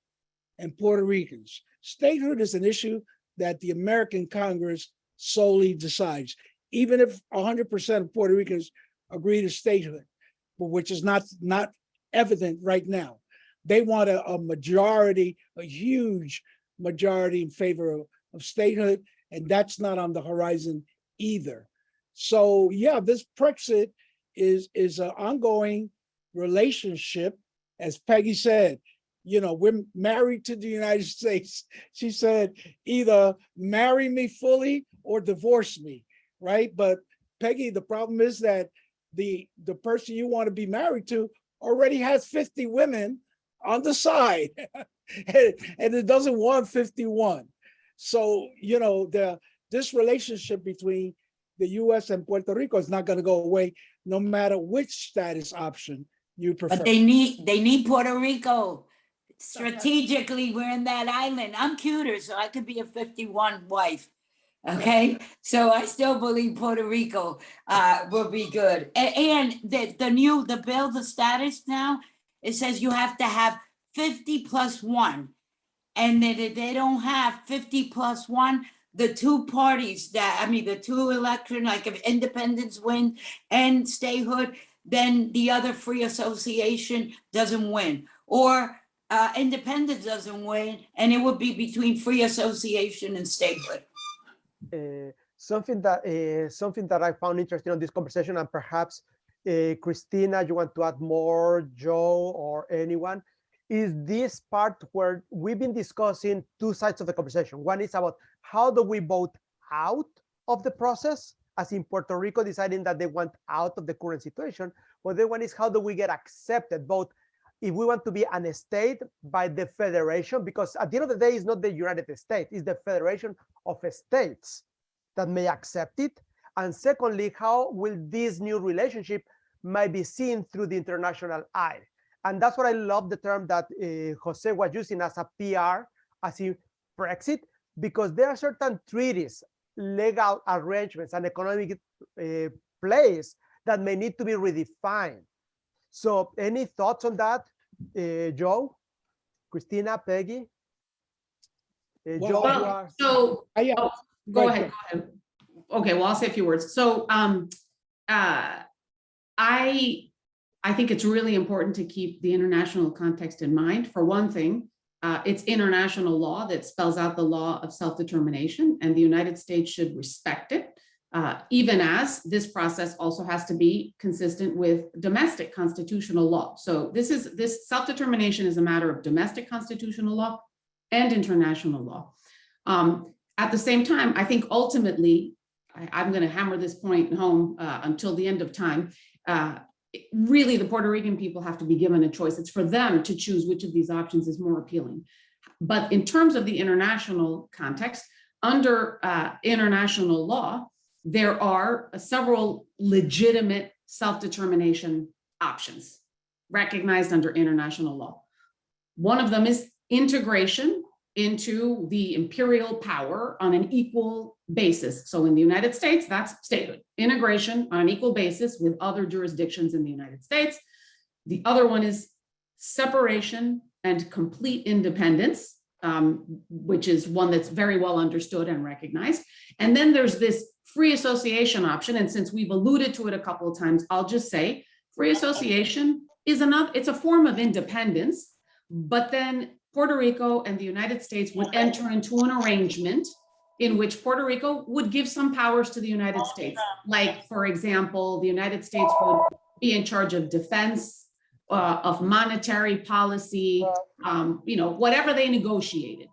and Puerto Ricans. Statehood is an issue that the American Congress solely decides, even if 100% of Puerto Ricans agree to statehood, but which is not evident right now. They want a majority, a huge majority in favor of statehood, and that's not on the horizon either. So yeah, this Brexit is an ongoing relationship. As Peggy said, we're married to the United States. She said, either marry me fully or divorce me, right? But Peggy, the problem is that the person you want to be married to already has 50 women on the side and it doesn't want 51. So, this relationship between the US and Puerto Rico is not going to go away, no matter which status option you prefer. But they need Puerto Rico. Strategically, we're in that island. I'm cuter, so I could be a 51 wife. Okay, so I still believe Puerto Rico will be good. And the bill, the status now, it says you have to have 50 plus one. And that if they don't have 50 plus one, the two parties the two election, like if independents win and statehood, then the other free association doesn't win. Or independence doesn't win, and it would be between free association and statehood. Something that I found interesting on this conversation, and perhaps Christina, you want to add more, Joe, or anyone, is this part where we've been discussing two sides of the conversation. One is about how do we vote out of the process, as in Puerto Rico deciding that they want out of the current situation. But the one is how do we get accepted, both if we want to be an state by the federation, because at the end of the day, it's not the United States, it's the federation of states that may accept it. And secondly, how will this new relationship might be seen through the international eye? And that's what I love the term that Jose was using as a PR, as in Brexit, because there are certain treaties, legal arrangements, and economic plays that may need to be redefined. So any thoughts on that, Joe, Christina, Peggy? Joe, Well, so Yeah. go ahead. Okay, well, I'll say a few words. So I think it's really important to keep the international context in mind. For one thing, it's international law that spells out the law of self-determination, and the United States should respect it, even as this process also has to be consistent with domestic constitutional law. So this self-determination is a matter of domestic constitutional law and international law. At the same time, I think ultimately, I'm going to hammer this point home until the end of time. Really, the Puerto Rican people have to be given a choice. It's for them to choose which of these options is more appealing. But in terms of the international context, under international law, there are several legitimate self-determination options recognized under international law. One of them is integration into the imperial power on an equal basis. So in the United States, that's statehood, integration on an equal basis with other jurisdictions in the United States. The other one is separation and complete independence, which is one that's very well understood and recognized. And then there's this free association option. And since we've alluded to it a couple of times, I'll just say free association is it's a form of independence, but then Puerto Rico and the United States would enter into an arrangement in which Puerto Rico would give some powers to the United States. Like, for example, the United States would be in charge of defense, of monetary policy, whatever they negotiated.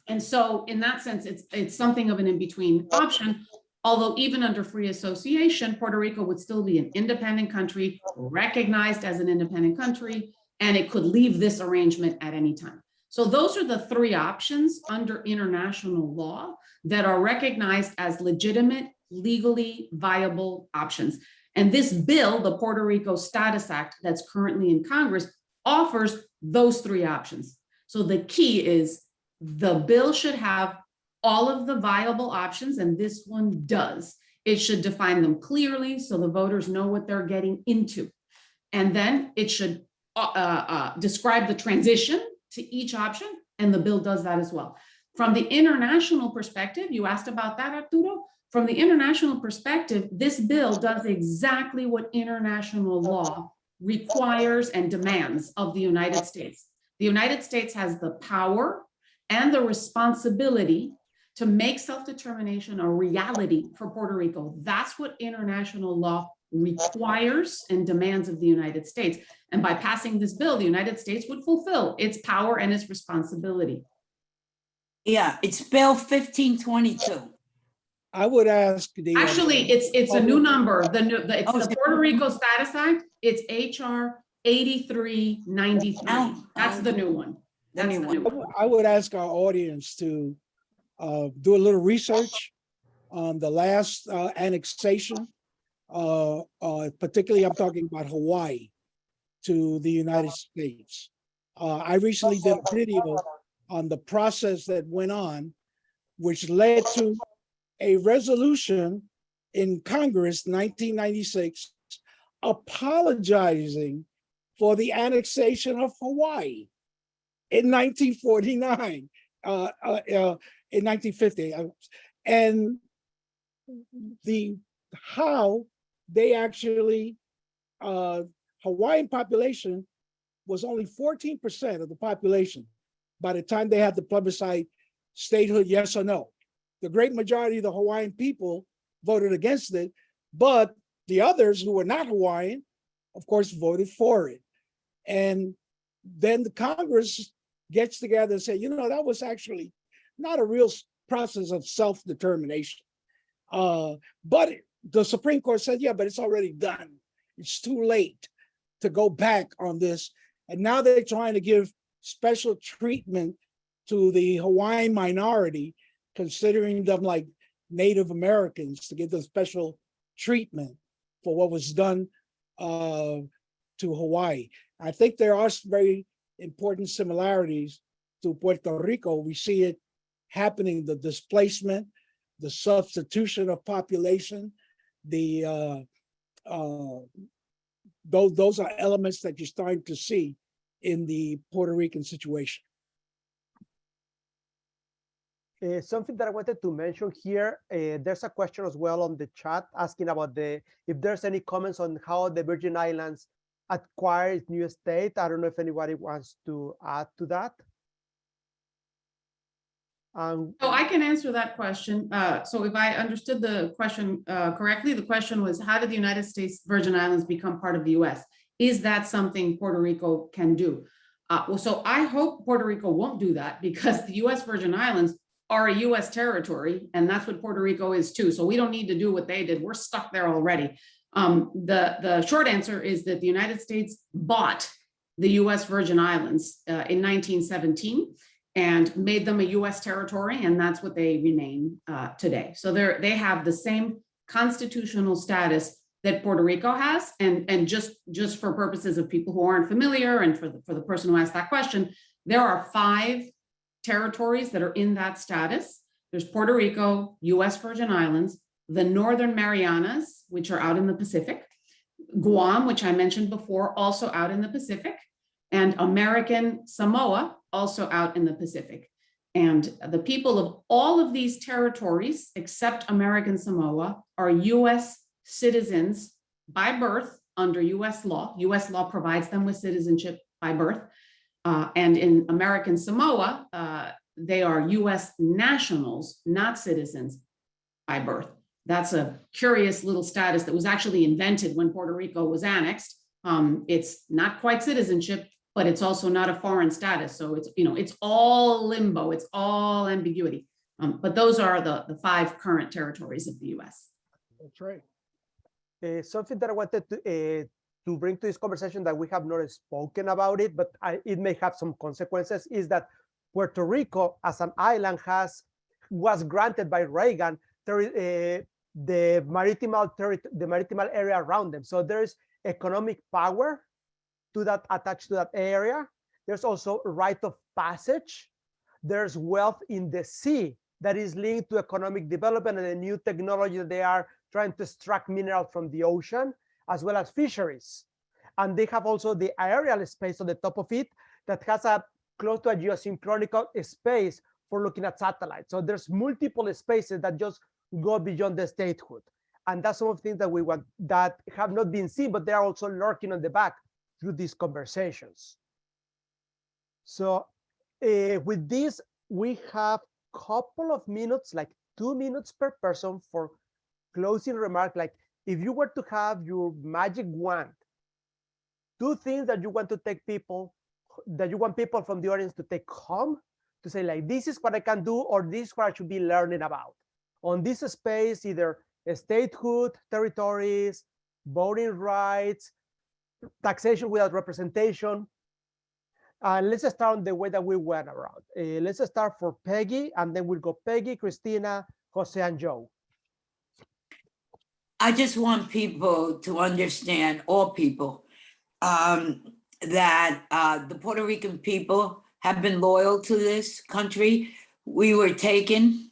And so in that sense, it's something of an in-between option. Although even under free association, Puerto Rico would still be an independent country, recognized as an independent country, and it could leave this arrangement at any time. So those are the three options under international law that are recognized as legitimate, legally viable options. And this bill, the Puerto Rico Status Act that's currently in Congress, offers those three options. So the key is the bill should have all of the viable options, and this one does. It should define them clearly so the voters know what they're getting into. And then it should describe the transition to each option, and the bill does that as well. From the international perspective, you asked about that, Arturo. From the international perspective, this bill does exactly what international law requires and demands of the United States. The United States has the power and the responsibility to make self-determination a reality for Puerto Rico. That's what international law requires and demands of the United States. And by passing this bill, the United States would fulfill its power and its responsibility. Yeah, it's Bill 1522. I would ask the. Actually, it's a new number. It's the Puerto Rico Status Act. It's HR 8393. That's the new one. That's the new one. I would ask our audience to do a little research on the last annexation. Particularly, I'm talking about Hawaii to the United States. I recently did a video on the process that went on, which led to a resolution in Congress, 1996, apologizing for the annexation of Hawaii in 1949, in 1950. And how they actually, Hawaiian population was only 14% of the population by the time they had the plebiscite statehood, yes or no. The great majority of the Hawaiian people voted against it, but the others who were not Hawaiian, of course, voted for it. And then the Congress gets together and say, you know, that was actually not a real process of self-determination. But the Supreme Court said, yeah, but it's already done. It's too late to go back on this. And now they're trying to give special treatment to the Hawaiian minority, considering them like Native Americans, to give them special treatment for what was done to Hawaii. I think there are very important similarities to Puerto Rico. We see it happening, the displacement, the substitution of population, those are elements that you're starting to see in the Puerto Rican situation. Something that I wanted to mention here, there's a question as well on the chat asking about if there's any comments on how the Virgin Islands acquired its new state. I don't know if anybody wants to add to that. So I can answer that question. So if I understood the question correctly, the question was, how did the United States Virgin Islands become part of the US? Is that something Puerto Rico can do? Well, so I hope Puerto Rico won't do that, because the US Virgin Islands are a US territory, and that's what Puerto Rico is too. So we don't need to do what they did. We're stuck there already. The short answer is that the United States bought the US Virgin Islands in 1917 and made them a US territory, and that's what they remain today. So they have the same constitutional status that Puerto Rico has, and just for purposes of people who aren't familiar, and for the person who asked that question, there are 5 territories that are in that status. There's Puerto Rico, US Virgin Islands, the Northern Marianas, which are out in the Pacific, Guam, which I mentioned before, also out in the Pacific, and American Samoa, also out in the Pacific. And the people of all of these territories, except American Samoa, are US citizens by birth under US law. US law provides them with citizenship by birth. And in American Samoa, they are US nationals, not citizens by birth. That's a curious little status that was actually invented when Puerto Rico was annexed. It's not quite citizenship, but it's also not a foreign status. So it's, it's all limbo, it's all ambiguity. But those are the 5 current territories of the US. That's right. Something that I wanted to bring to this conversation that we have not spoken about it, but it may have some consequences, is that Puerto Rico as an island was granted by Reagan the maritime area around them. So there's economic power to that, attached to that area. There's also right of passage. There's wealth in the sea that is linked to economic development and the new technology that they are trying to extract minerals from the ocean, as well as fisheries. And they have also the aerial space on the top of it that has a close to a geosynchronous space for looking at satellites. So there's multiple spaces that just go beyond the statehood. And that's some of the things that we want that have not been seen, but they are also lurking on the back through these conversations. So with this, we have a couple of minutes, like 2 minutes per person for closing remark. Like if you were to have your magic wand, 2 things that you want to take people, that you want people from the audience to take home, to say like, this is what I can do, or this is what I should be learning about. On this space, either statehood, territories, voting rights, taxation without representation. Let's start the way that we went around. Let's start for Peggy, and then we'll go Peggy, Christina, Jose, and Joe. I just want people to understand, all people, that the Puerto Rican people have been loyal to this country. We were taken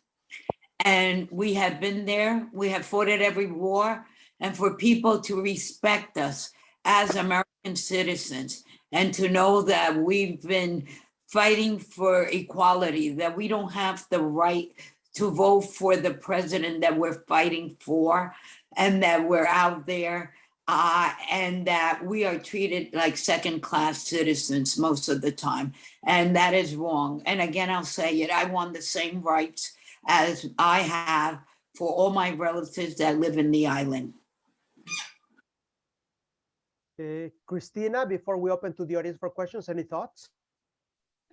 and we have been there. We have fought at every war. And for people to respect us as American citizens and to know that we've been fighting for equality, that we don't have the right to vote for the president that we're fighting for, and that we're out there, and that we are treated like second-class citizens most of the time. And that is wrong. And again, I'll say it, I want the same rights as I have for all my relatives that live in the island. Christina, before we open to the audience for questions, any thoughts?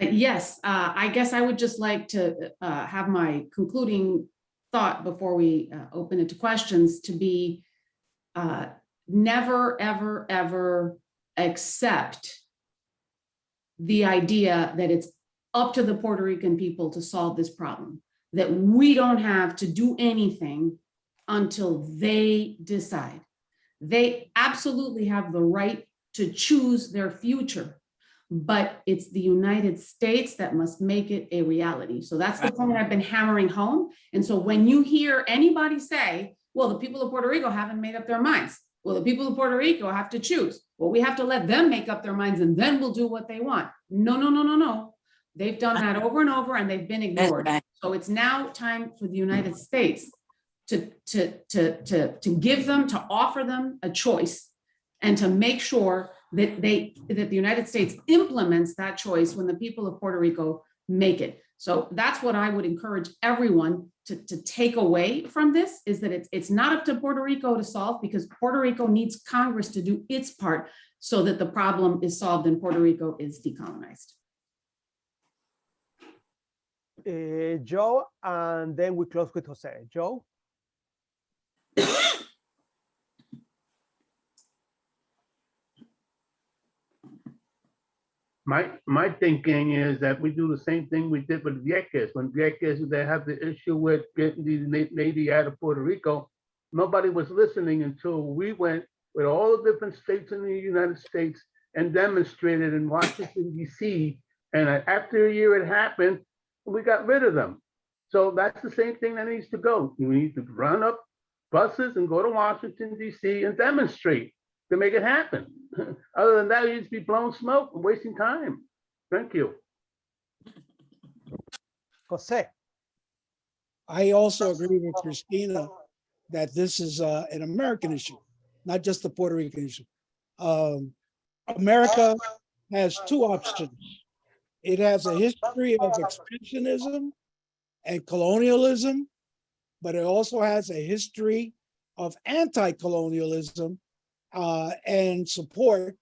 Yes, I guess I would just like to have my concluding thought before we open it to questions to be never, ever, ever accept the idea that it's up to the Puerto Rican people to solve this problem, that we don't have to do anything until they decide. They absolutely have the right to choose their future, but it's the United States that must make it a reality. So that's the point I've been hammering home. And so when you hear anybody say, well, the people of Puerto Rico haven't made up their minds. Well, the people of Puerto Rico have to choose. Well, we have to let them make up their minds and then we'll do what they want. No, no, no, no, no. They've done that over and over and they've been ignored. right. So it's now time for the United States to give them, to offer them a choice and to make sure that the United States implements that choice when the people of Puerto Rico make it. So that's what I would encourage everyone to take away from this, is that it's not up to Puerto Rico to solve, because Puerto Rico needs Congress to do its part so that the problem is solved and Puerto Rico is decolonized. Joe, and then we close with Jose. Joe? My thinking is that we do the same thing we did with Vieques. When Vieques, they have the issue with getting the Navy out of Puerto Rico, nobody was listening until we went with all the different states in the United States and demonstrated in Washington, D.C. And after a year it happened, we got rid of them. So that's the same thing that needs to go. We need to run up buses and go to Washington, D.C. and demonstrate to make it happen. Other than that, you just be blowing smoke and wasting time. Thank you. Jose? I also agree with Christina that this is an American issue, not just a Puerto Rican issue. America has two options. It has a history of expansionism and colonialism, but it also has a history of anti-colonialism and support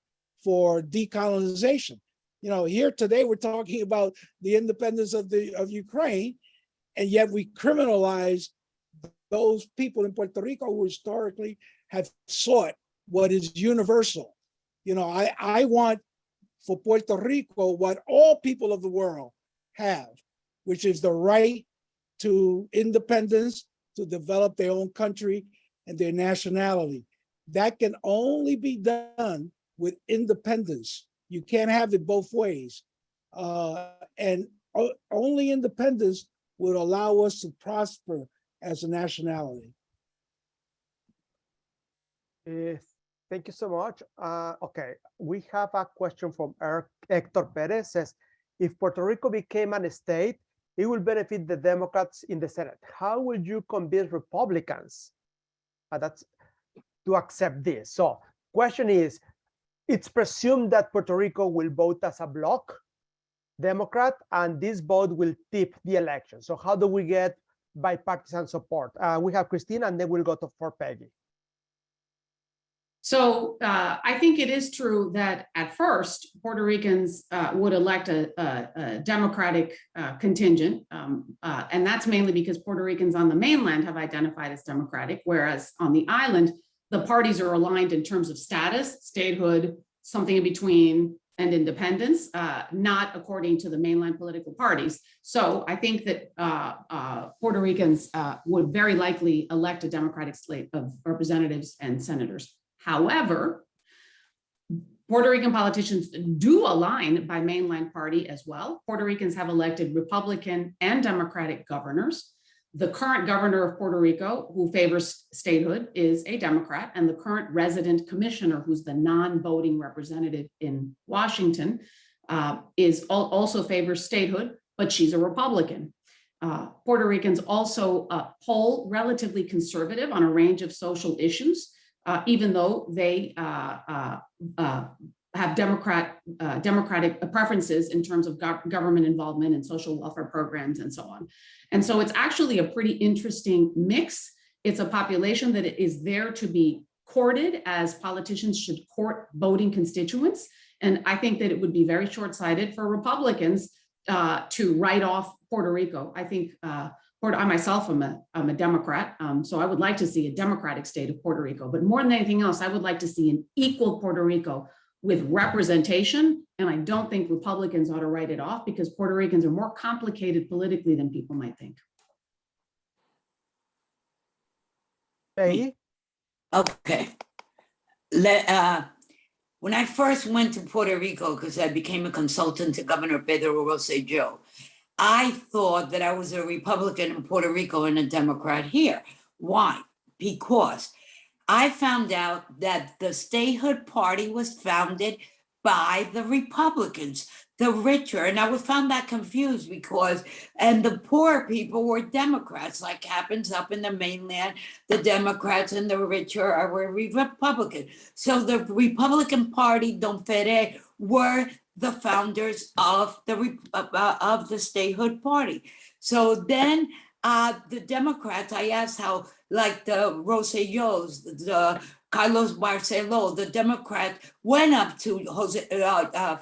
for decolonization. You know, here today we're talking about the independence of Ukraine, and yet we criminalize those people in Puerto Rico who historically have sought what is universal. You know, I want for Puerto Rico what all people of the world have, which is the right to independence, to develop their own country and their nationality. That can only be done with independence. You can't have it both ways. And only independence would allow us to prosper as a nationality. Thank you so much. Okay, we have a question from Hector Perez. Says, if Puerto Rico became an state, it will benefit the Democrats in the Senate. How will you convince Republicans to accept this? So question is, it's presumed that Puerto Rico will vote as a bloc, Democrat, and this vote will tip the election. So how do we get bipartisan support? We have Christina, and then we'll go for Peggy. So I think it is true that at first Puerto Ricans would elect a Democratic contingent, and that's mainly because Puerto Ricans on the mainland have identified as Democratic, whereas on the island, the parties are aligned in terms of status, statehood, something in between, and independents, not according to the mainland political parties. So I think that Puerto Ricans would very likely elect a Democratic slate of representatives and senators. However, Puerto Rican politicians do align by mainland party as well. Puerto Ricans have elected Republican and Democratic governors. The current governor of Puerto Rico, who favors statehood, is a Democrat, and the current resident commissioner, who's the non-voting representative in Washington, also favors statehood, but she's a Republican. Puerto Ricans also poll relatively conservative on a range of social issues, even though they have democratic preferences in terms of government involvement and social welfare programs and so on. And so it's actually a pretty interesting mix. It's a population that is there to be courted, as politicians should court voting constituents. And I think that it would be very short-sighted for Republicans to write off Puerto Rico. I think I myself am a Democrat, so I would like to see a democratic state of Puerto Rico. But more than anything else, I would like to see an equal Puerto Rico with representation. And I don't think Republicans ought to write it off, because Puerto Ricans are more complicated politically than people might think. Peggy? Okay. When I first went to Puerto Rico, because I became a consultant to Governor Pedro Rosselló, I thought that I was a Republican in Puerto Rico and a Democrat here. Why? Because I found out that the Statehood Party was founded by the Republicans, the richer, and I found that confused because, and the poor people were Democrats, like happens up in the mainland. The Democrats and the richer are Republican. So the Republican Party, Don Fede, were the founders of the Statehood Party. So then the Democrats, I asked how, like the Rossellós, the Carlos Barceló, the Democrats went up to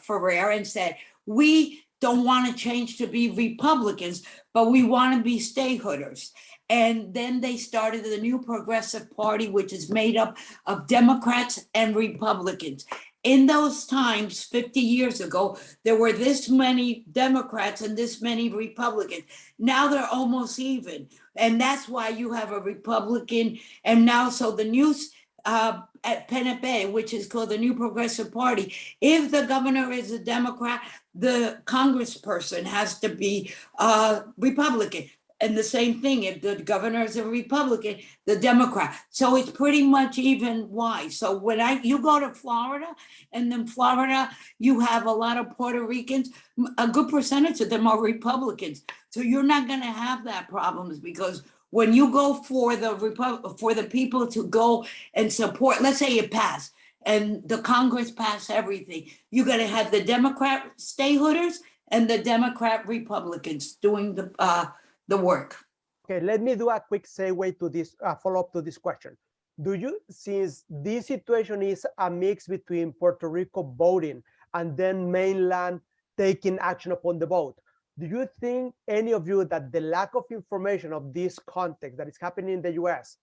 Ferrer and said, we don't want to change to be Republicans, but we want to be statehooders. And then they started the New Progressive Party, which is made up of Democrats and Republicans. In those times, 50 years ago, there were this many Democrats and this many Republicans. Now they're almost even. And that's why you have a Republican. And now, so the new at PNP, which is called the New Progressive Party, if the governor is a Democrat, the congressperson has to be Republican. And the same thing, if the governor is a Republican, the Democrat. So it's pretty much even why. So when you go to Florida, and in Florida, you have a lot of Puerto Ricans, a good percentage of them are Republicans. So you're not gonna have that problems, because when you go for the people to go and support, let's say it passed, and the Congress passed everything, you're gonna have the Democrat statehooders and the Democrat Republicans doing the work. Okay, let me do a quick segue to this, follow-up to this question. Do you, since this situation is a mix between Puerto Rico voting and then mainland taking action upon the vote, do you think, any of you, that the lack of information of this context that is happening in the US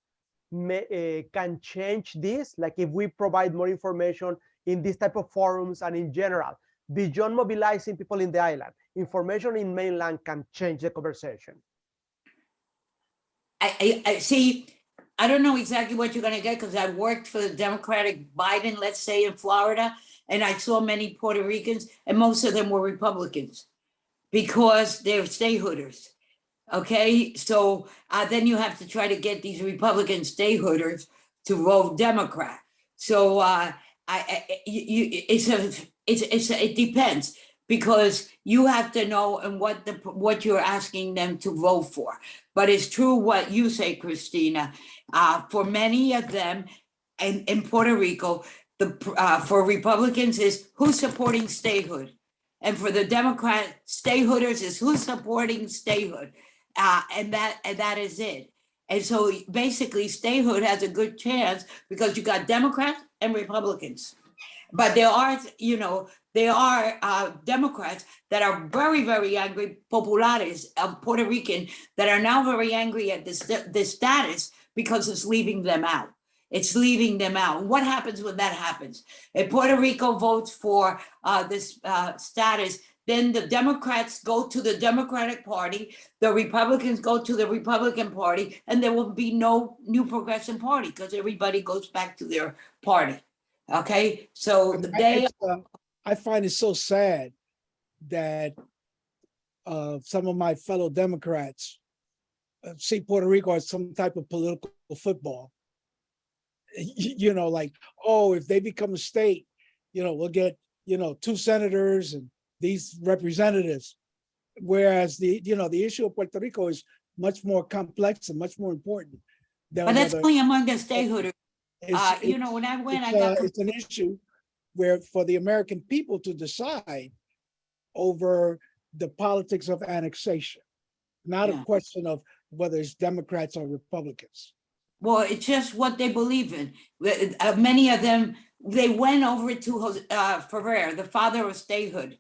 can change this? Like, if we provide more information in this type of forums and in general, beyond mobilizing people in the island, information in mainland can change the conversation? I see, I don't know exactly what you're gonna get, because I worked for the Democratic Biden, let's say in Florida, and I saw many Puerto Ricans, and most of them were Republicans because they're statehooders. Okay, so then you have to try to get these Republican statehooders to vote Democrat. So it depends, because you have to know and what you're asking them to vote for. But it's true what you say, Christina. For many of them in Puerto Rico, for Republicans is who's supporting statehood. And for the Democrat statehooders is who's supporting statehood. And that is it. And so basically statehood has a good chance because you got Democrats and Republicans. But there are, Democrats that are very, very angry, populares of Puerto Rican, that are now very angry at this status because it's leaving them out. It's leaving them out. What happens when that happens? If Puerto Rico votes for this status, then the Democrats go to the Democratic Party, the Republicans go to the Republican Party, and there will be no new progressive party because everybody goes back to their party. Okay, so I find it so sad that some of my fellow Democrats see Puerto Rico as some type of political football. You know, like, oh, if they become a state, you know, we'll get, you know, 2 senators and these representatives. Whereas the issue of Puerto Rico is much more complex and much more important. But that's only among the statehooders. You know, when I went, it's an issue where for the American people to decide over the politics of annexation, not a question of whether it's Democrats or Republicans. Well, it's just what they believe in. Many of them, they went over to Ferrer, the father of statehood,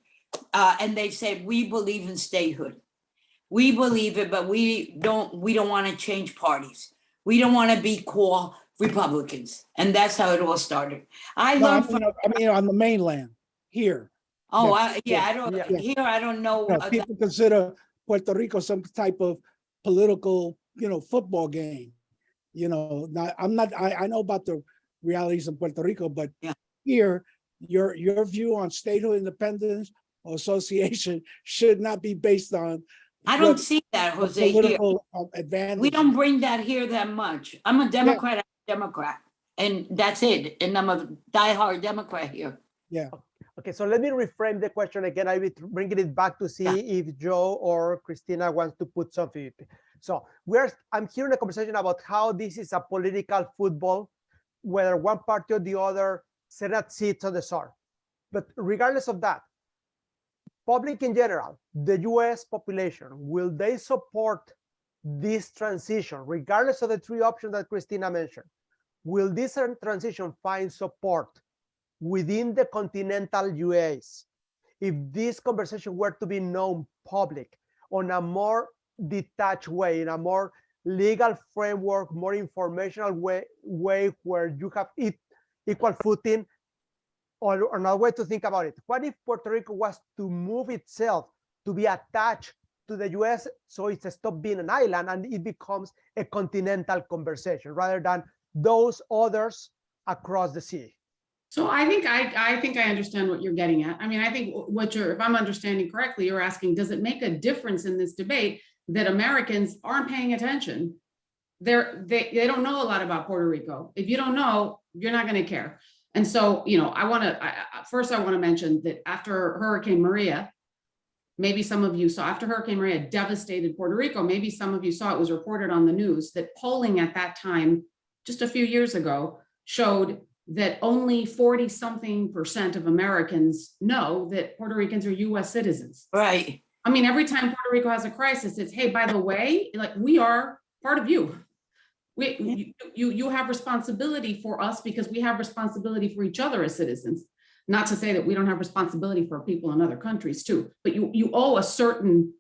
and they said, we believe in statehood. We believe it, but we don't want to change parties. We don't want to be called Republicans. And that's how it all started. I mean, on the mainland here. Oh, I don't know. People consider Puerto Rico some type of political, you know, football game. You know, I know about the realities of Puerto Rico, but here, your view on statehood independence or association should not be based on. I don't see that, Jose. Political advantage. We don't bring that here that much. I'm a Democrat, and that's it. And I'm a diehard Democrat here. Yeah. Okay, so let me reframe the question again. I will bringing it back to see if Joe or Christina wants to put something. So I'm hearing a conversation about how this is a political football, whether one party or the other Senate seats on the SAR. But regardless of that, public in general, the US population, will they support this transition, regardless of the 3 options that Christina mentioned? Will this transition find support within the continental US if this conversation were to be known public on a more detached way, in a more legal framework, more informational way where you have equal footing? Or another way to think about it, what if Puerto Rico was to move itself to be attached to the US so it stops being an island and it becomes a continental conversation rather than those others across the sea? So I think I understand what you're getting at. I mean, I think if I'm understanding correctly, you're asking, does it make a difference in this debate that Americans aren't paying attention? They don't know a lot about Puerto Rico. If you don't know, you're not going to care. And so, you know, I want to mention that after Hurricane Maria, maybe some of you saw, after Hurricane Maria devastated Puerto Rico, maybe some of you saw, it was reported on the news that polling at that time, just a few years ago, showed that only 40-something% of Americans know that Puerto Ricans are US citizens. Right. I mean, every time Puerto Rico has a crisis, it's, hey, by the way, like, we are part of you. You have responsibility for us because we have responsibility for each other as citizens. Not to say that we don't have responsibility for people in other countries too, but you owe a certain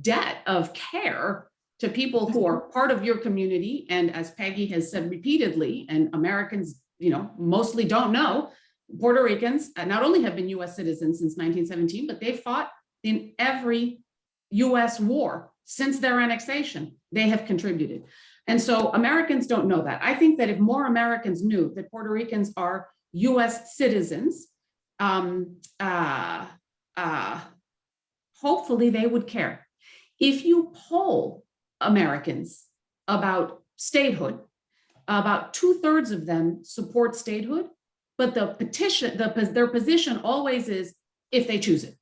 debt of care to people who are part of your community. And as Peggy has said repeatedly, and Americans, you know, mostly don't know, Puerto Ricans not only have been US citizens since 1917, but they fought in every US war since their annexation. They have contributed. And so Americans don't know that. I think that if more Americans knew that Puerto Ricans are US citizens, hopefully they would care. If you poll Americans about statehood, about 2/3 of them support statehood, but their position always is if they choose it,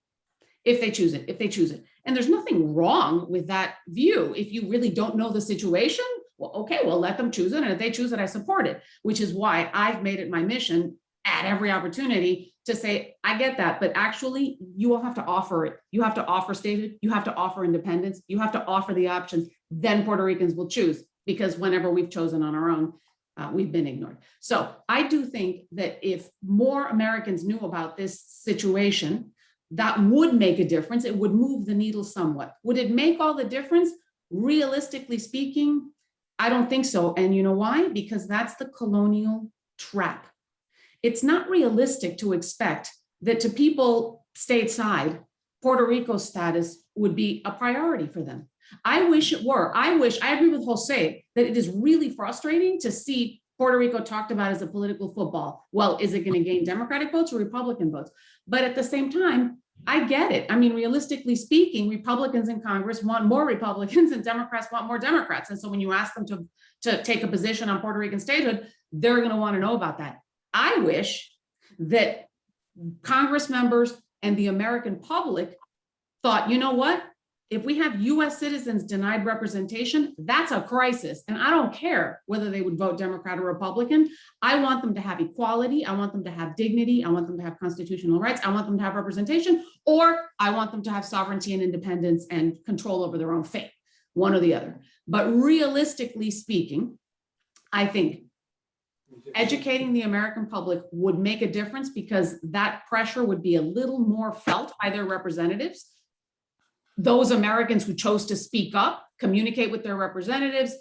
if they choose it, if they choose it. And there's nothing wrong with that view. If you really don't know the situation, well, okay, well, let them choose it. And if they choose it, I support it, which is why I've made it my mission at every opportunity to say, I get that, but actually you will have to offer it. You have to offer statehood, you have to offer independence, you have to offer the options, then Puerto Ricans will choose, because whenever we've chosen on our own, we've been ignored. So I do think that if more Americans knew about this situation, that would make a difference. It would move the needle somewhat. Would it make all the difference? Realistically speaking, I don't think so. And you know why? Because that's the colonial trap. It's not realistic to expect that to people stateside, Puerto Rico's status would be a priority for them. I wish it were. I agree with Jose that it is really frustrating to see Puerto Rico talked about as a political football. Well, is it going to gain Democratic votes or Republican votes? But at the same time, I get it. I mean, realistically speaking, Republicans in Congress want more Republicans and Democrats want more Democrats. And so when you ask them to take a position on Puerto Rican statehood, they're going to want to know about that. I wish that Congress members and the American public thought, you know what? If we have US citizens denied representation, that's a crisis. And I don't care whether they would vote Democrat or Republican. I want them to have equality. I want them to have dignity. I want them to have constitutional rights. I want them to have representation, or I want them to have sovereignty and independence and control over their own fate, one or the other. But realistically speaking, I think educating the American public would make a difference because that pressure would be a little more felt by their representatives. Those Americans who chose to speak up, communicate with their representatives,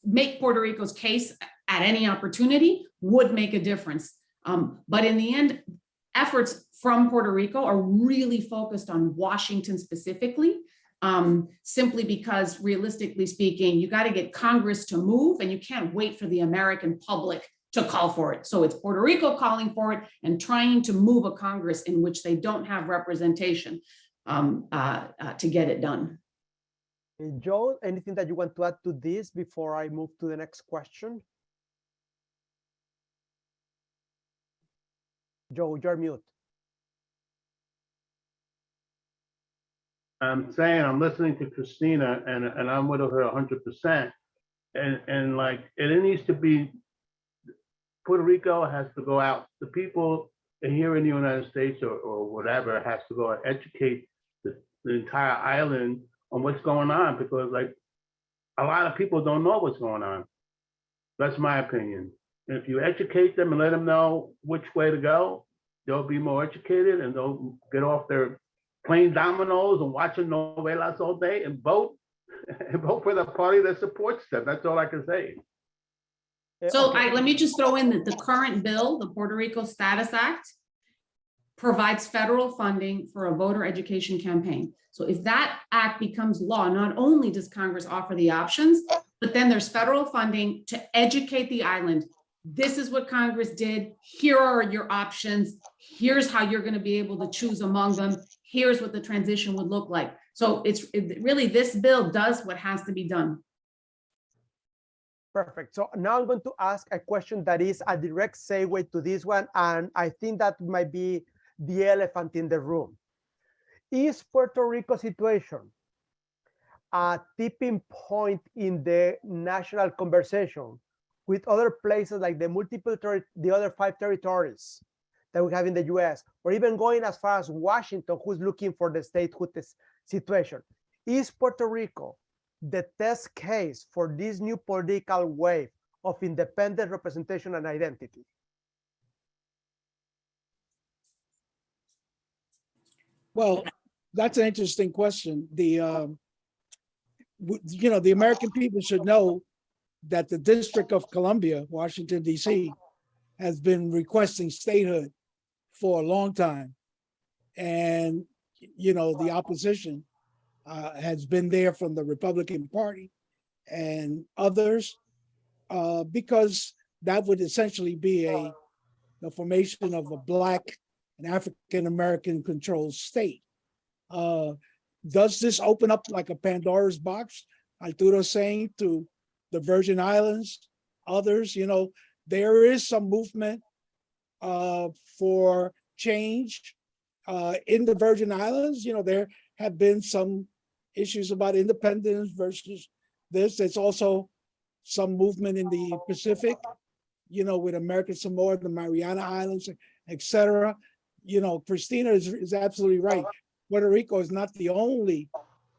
make Puerto Rico's case at any opportunity would make a difference. But in the end, efforts from Puerto Rico are really focused on Washington specifically, simply because realistically speaking, you got to get Congress to move and you can't wait for the American public to call for it. So it's Puerto Rico calling for it and trying to move a Congress in which they don't have representation to get it done. Joe, anything that you want to add to this before I move to the next question? Joe, you're mute. I'm saying I'm listening to Christina and I'm with her 100%. And like, it needs to be, Puerto Rico has to go out. The people here in the United States or whatever has to go and educate the entire island on what's going on, because like a lot of people don't know what's going on. That's my opinion. And if you educate them and let them know which way to go, they'll be more educated and they'll get off their playing dominoes and watching novelas all day and vote for the party that supports them. That's all I can say. So Okay. let me just throw in that the current bill, the Puerto Rico Status Act, provides federal funding for a voter education campaign. So if that act becomes law, not only does Congress offer the options, but then there's federal funding to educate the island. This is what Congress did. Here are your options. Here's how you're going to be able to choose among them. Here's what the transition would look like. So really, this bill does what has to be done. Perfect. So now I'm going to ask a question that is a direct segue to this one, and I think that might be the elephant in the room. Is Puerto Rico situation a tipping point in the national conversation with other places like the other 5 territories that we have in the US, or even going as far as Washington, who's looking for the statehood situation? Is Puerto Rico the test case for this new political wave of independent representation and identity? Well, that's an interesting question. The American people should know that the District of Columbia, Washington, D.C., has been requesting statehood for a long time. And, the opposition has been there from the Republican Party and others, because that would essentially be the formation of a Black and African-American controlled state. Does this open up like a Pandora's box, Arturo's saying, to the Virgin Islands, others? There is some movement for change in the Virgin Islands. There have been some issues about independence versus this. There's also some movement in the Pacific, with American Samoa, the Mariana Islands, etc. Christina is absolutely right. Puerto Rico is not the only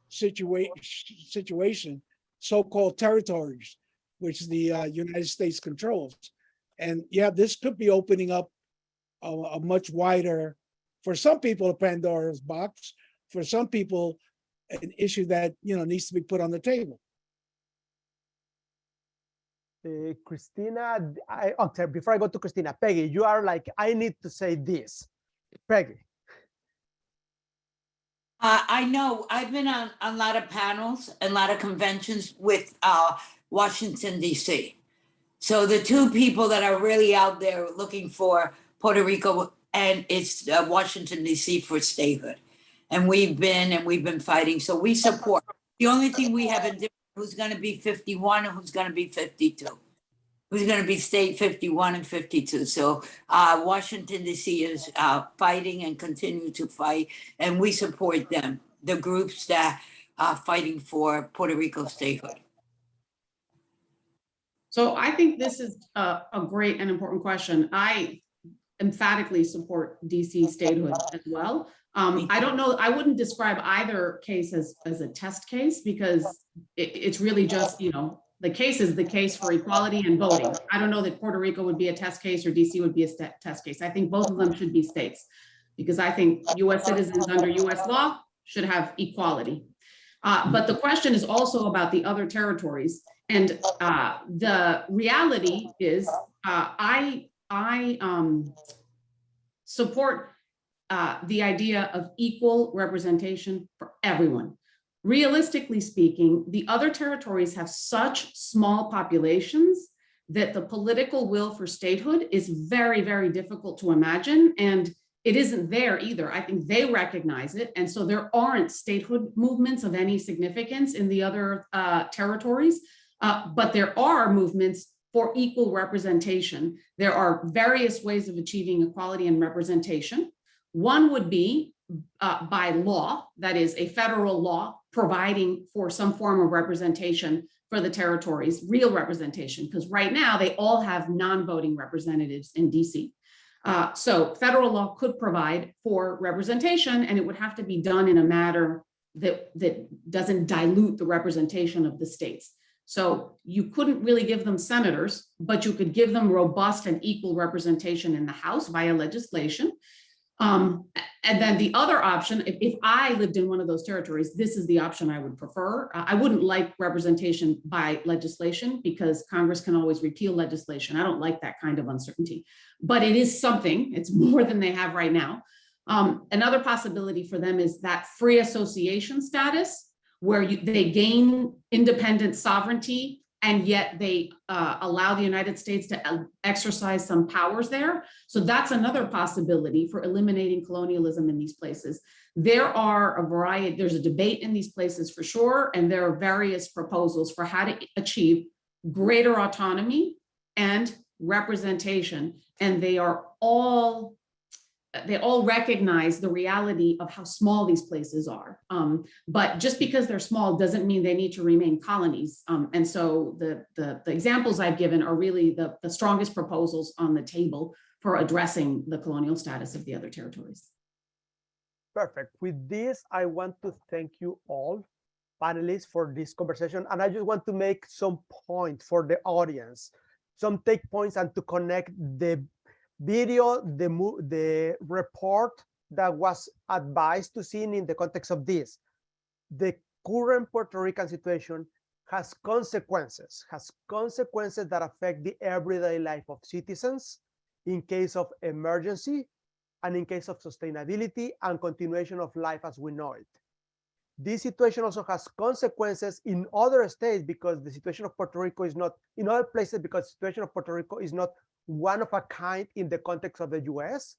situation, so-called territories, which the United States controls. And yeah, this could be opening up a much wider, for some people, a Pandora's box, for some people, an issue that needs to be put on the table. Christina, okay, before I go to Christina, Peggy, you are like, I need to say this. Peggy. I know, I've been on a lot of panels, a lot of conventions with Washington, DC. So the two people that are really out there looking for Puerto Rico, and it's Washington, DC for statehood. And we've been fighting, so we support. The only thing we haven't different, who's gonna be 51 and who's gonna be 52. Who's gonna be state 51 and 52. So Washington, DC is fighting and continue to fight, and we support them, the groups that are fighting for Puerto Rico statehood. So I think this is a great and important question. I emphatically support DC statehood as well. I don't know, I wouldn't describe either case as a test case, because it's really just, you know, the case is the case for equality and voting. I don't know that Puerto Rico would be a test case or DC would be a test case. I think both of them should be states, because I think US citizens under US law should have equality. But the question is also about the other territories. And the reality is I support the idea of equal representation for everyone. Realistically speaking, the other territories have such small populations that the political will for statehood is very, very difficult to imagine. And it isn't there either. I think they recognize it. And so there aren't statehood movements of any significance in the other territories, but there are movements for equal representation. There are various ways of achieving equality and representation. One would be by law, that is a federal law providing for some form of representation for the territories, real representation, because right now they all have non-voting representatives in DC. So federal law could provide for representation, and it would have to be done in a manner that doesn't dilute the representation of the states. So you couldn't really give them senators, but you could give them robust and equal representation in the House via legislation. And then the other option, if I lived in one of those territories, this is the option I would prefer. I wouldn't like representation by legislation, because Congress can always repeal legislation. I don't like that kind of uncertainty, but it is something, it's more than they have right now. Another possibility for them is that free association status, where they gain independent sovereignty, and yet they allow the United States to exercise some powers there. So that's another possibility for eliminating colonialism in these places. There are a variety, there's a debate in these places for sure, and there are various proposals for how to achieve greater autonomy and representation. And they all recognize the reality of how small these places are. But just because they're small doesn't mean they need to remain colonies. And so the examples I've given are really the strongest proposals on the table for addressing the colonial status of the other territories. Perfect. With this, I want to thank you all, panelists, for this conversation. And I just want to make some point for the audience, some take points, and to connect the video, the report that was advised to see in the context of this. The current Puerto Rican situation has consequences that affect the everyday life of citizens in case of emergency and in case of sustainability and continuation of life as we know it. This situation also has consequences in other states, because the situation of Puerto Rico is not, in other places, because the situation of Puerto Rico is not one of a kind in the context of the US.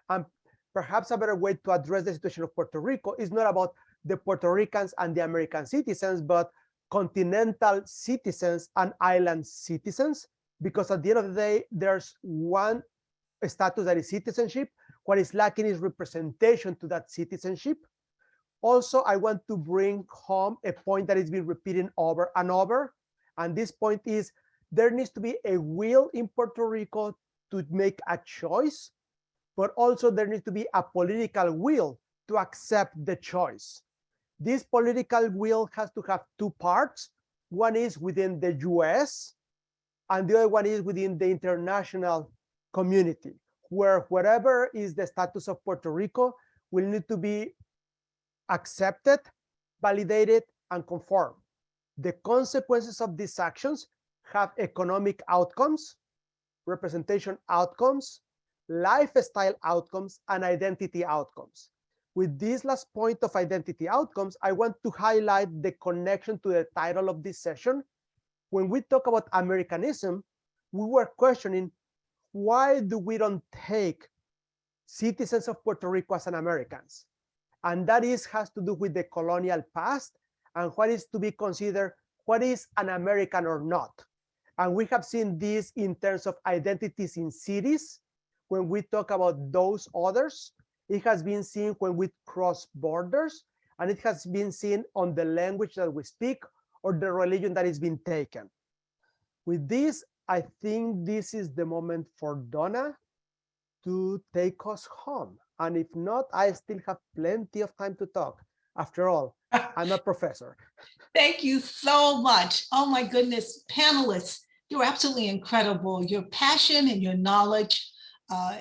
And perhaps a better way to address the situation of Puerto Rico is not about the Puerto Ricans and the American citizens, but continental citizens and island citizens, because at the end of the day, there's one status that is citizenship. What is lacking is representation to that citizenship. Also, I want to bring home a point that is being repeated over and over. And this point is, there needs to be a will in Puerto Rico to make a choice, but also there needs to be a political will to accept the choice. This political will has to have two parts. One is within the US, and the other one is within the international community, where whatever is the status of Puerto Rico will need to be accepted, validated, and conformed. The consequences of these actions have economic outcomes, representation outcomes, lifestyle outcomes, and identity outcomes. With this last point of identity outcomes, I want to highlight the connection to the title of this session. When we talk about Americanism, we were questioning, why do we don't take citizens of Puerto Rico as an Americans? And that has to do with the colonial past and what is to be considered what is an American or not. And we have seen this in terms of identities in cities. When we talk about those others, it has been seen when we cross borders, and it has been seen on the language that we speak or the religion that is being taken. With this, I think this is the moment for Donna to take us home. And if not, I still have plenty of time to talk. After all, I'm a professor. Thank you so much. Oh my goodness, panelists, you're absolutely incredible. Your passion and your knowledge,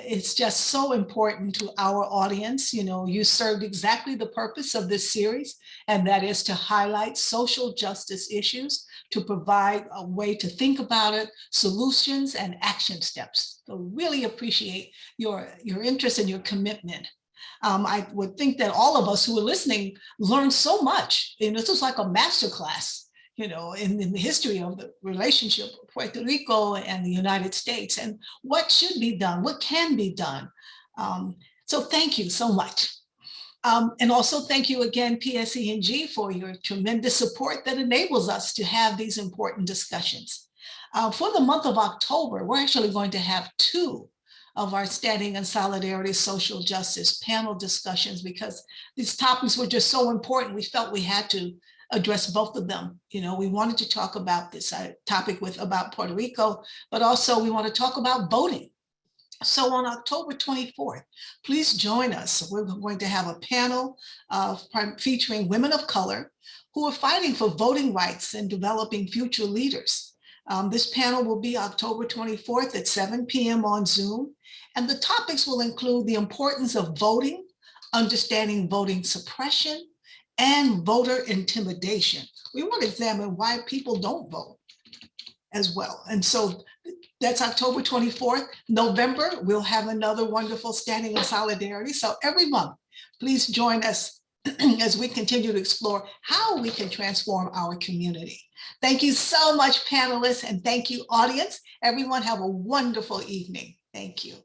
it's just so important to our audience. You know, you served exactly the purpose of this series, and that is to highlight social justice issues, to provide a way to think about it, solutions and action steps. So really appreciate your interest and your commitment. I would think that all of us who are listening learned so much. And this was like a masterclass, you know, in the history of the relationship of Puerto Rico and the United States, and what should be done, what can be done. So thank you so much. And also thank you again, PSEG, for your tremendous support that enables us to have these important discussions. For the month of October, we're actually going to have 2 of our Standing in Solidarity Social Justice panel discussions, because these topics were just so important. We felt we had to address both of them. You know, we wanted to talk about this topic about Puerto Rico, but also we want to talk about voting. So on October 24th, please join us. We're going to have a panel featuring women of color who are fighting for voting rights and developing future leaders. This panel will be October 24th at 7 p.m. on Zoom. And the topics will include the importance of voting, understanding voting suppression, and voter intimidation. We want to examine why people don't vote as well. And so that's October 24th. November, we'll have another wonderful Standing in Solidarity. So every month, please join us as we continue to explore how we can transform our community. Thank you so much, panelists, and thank you, audience. Everyone have a wonderful evening. Thank you.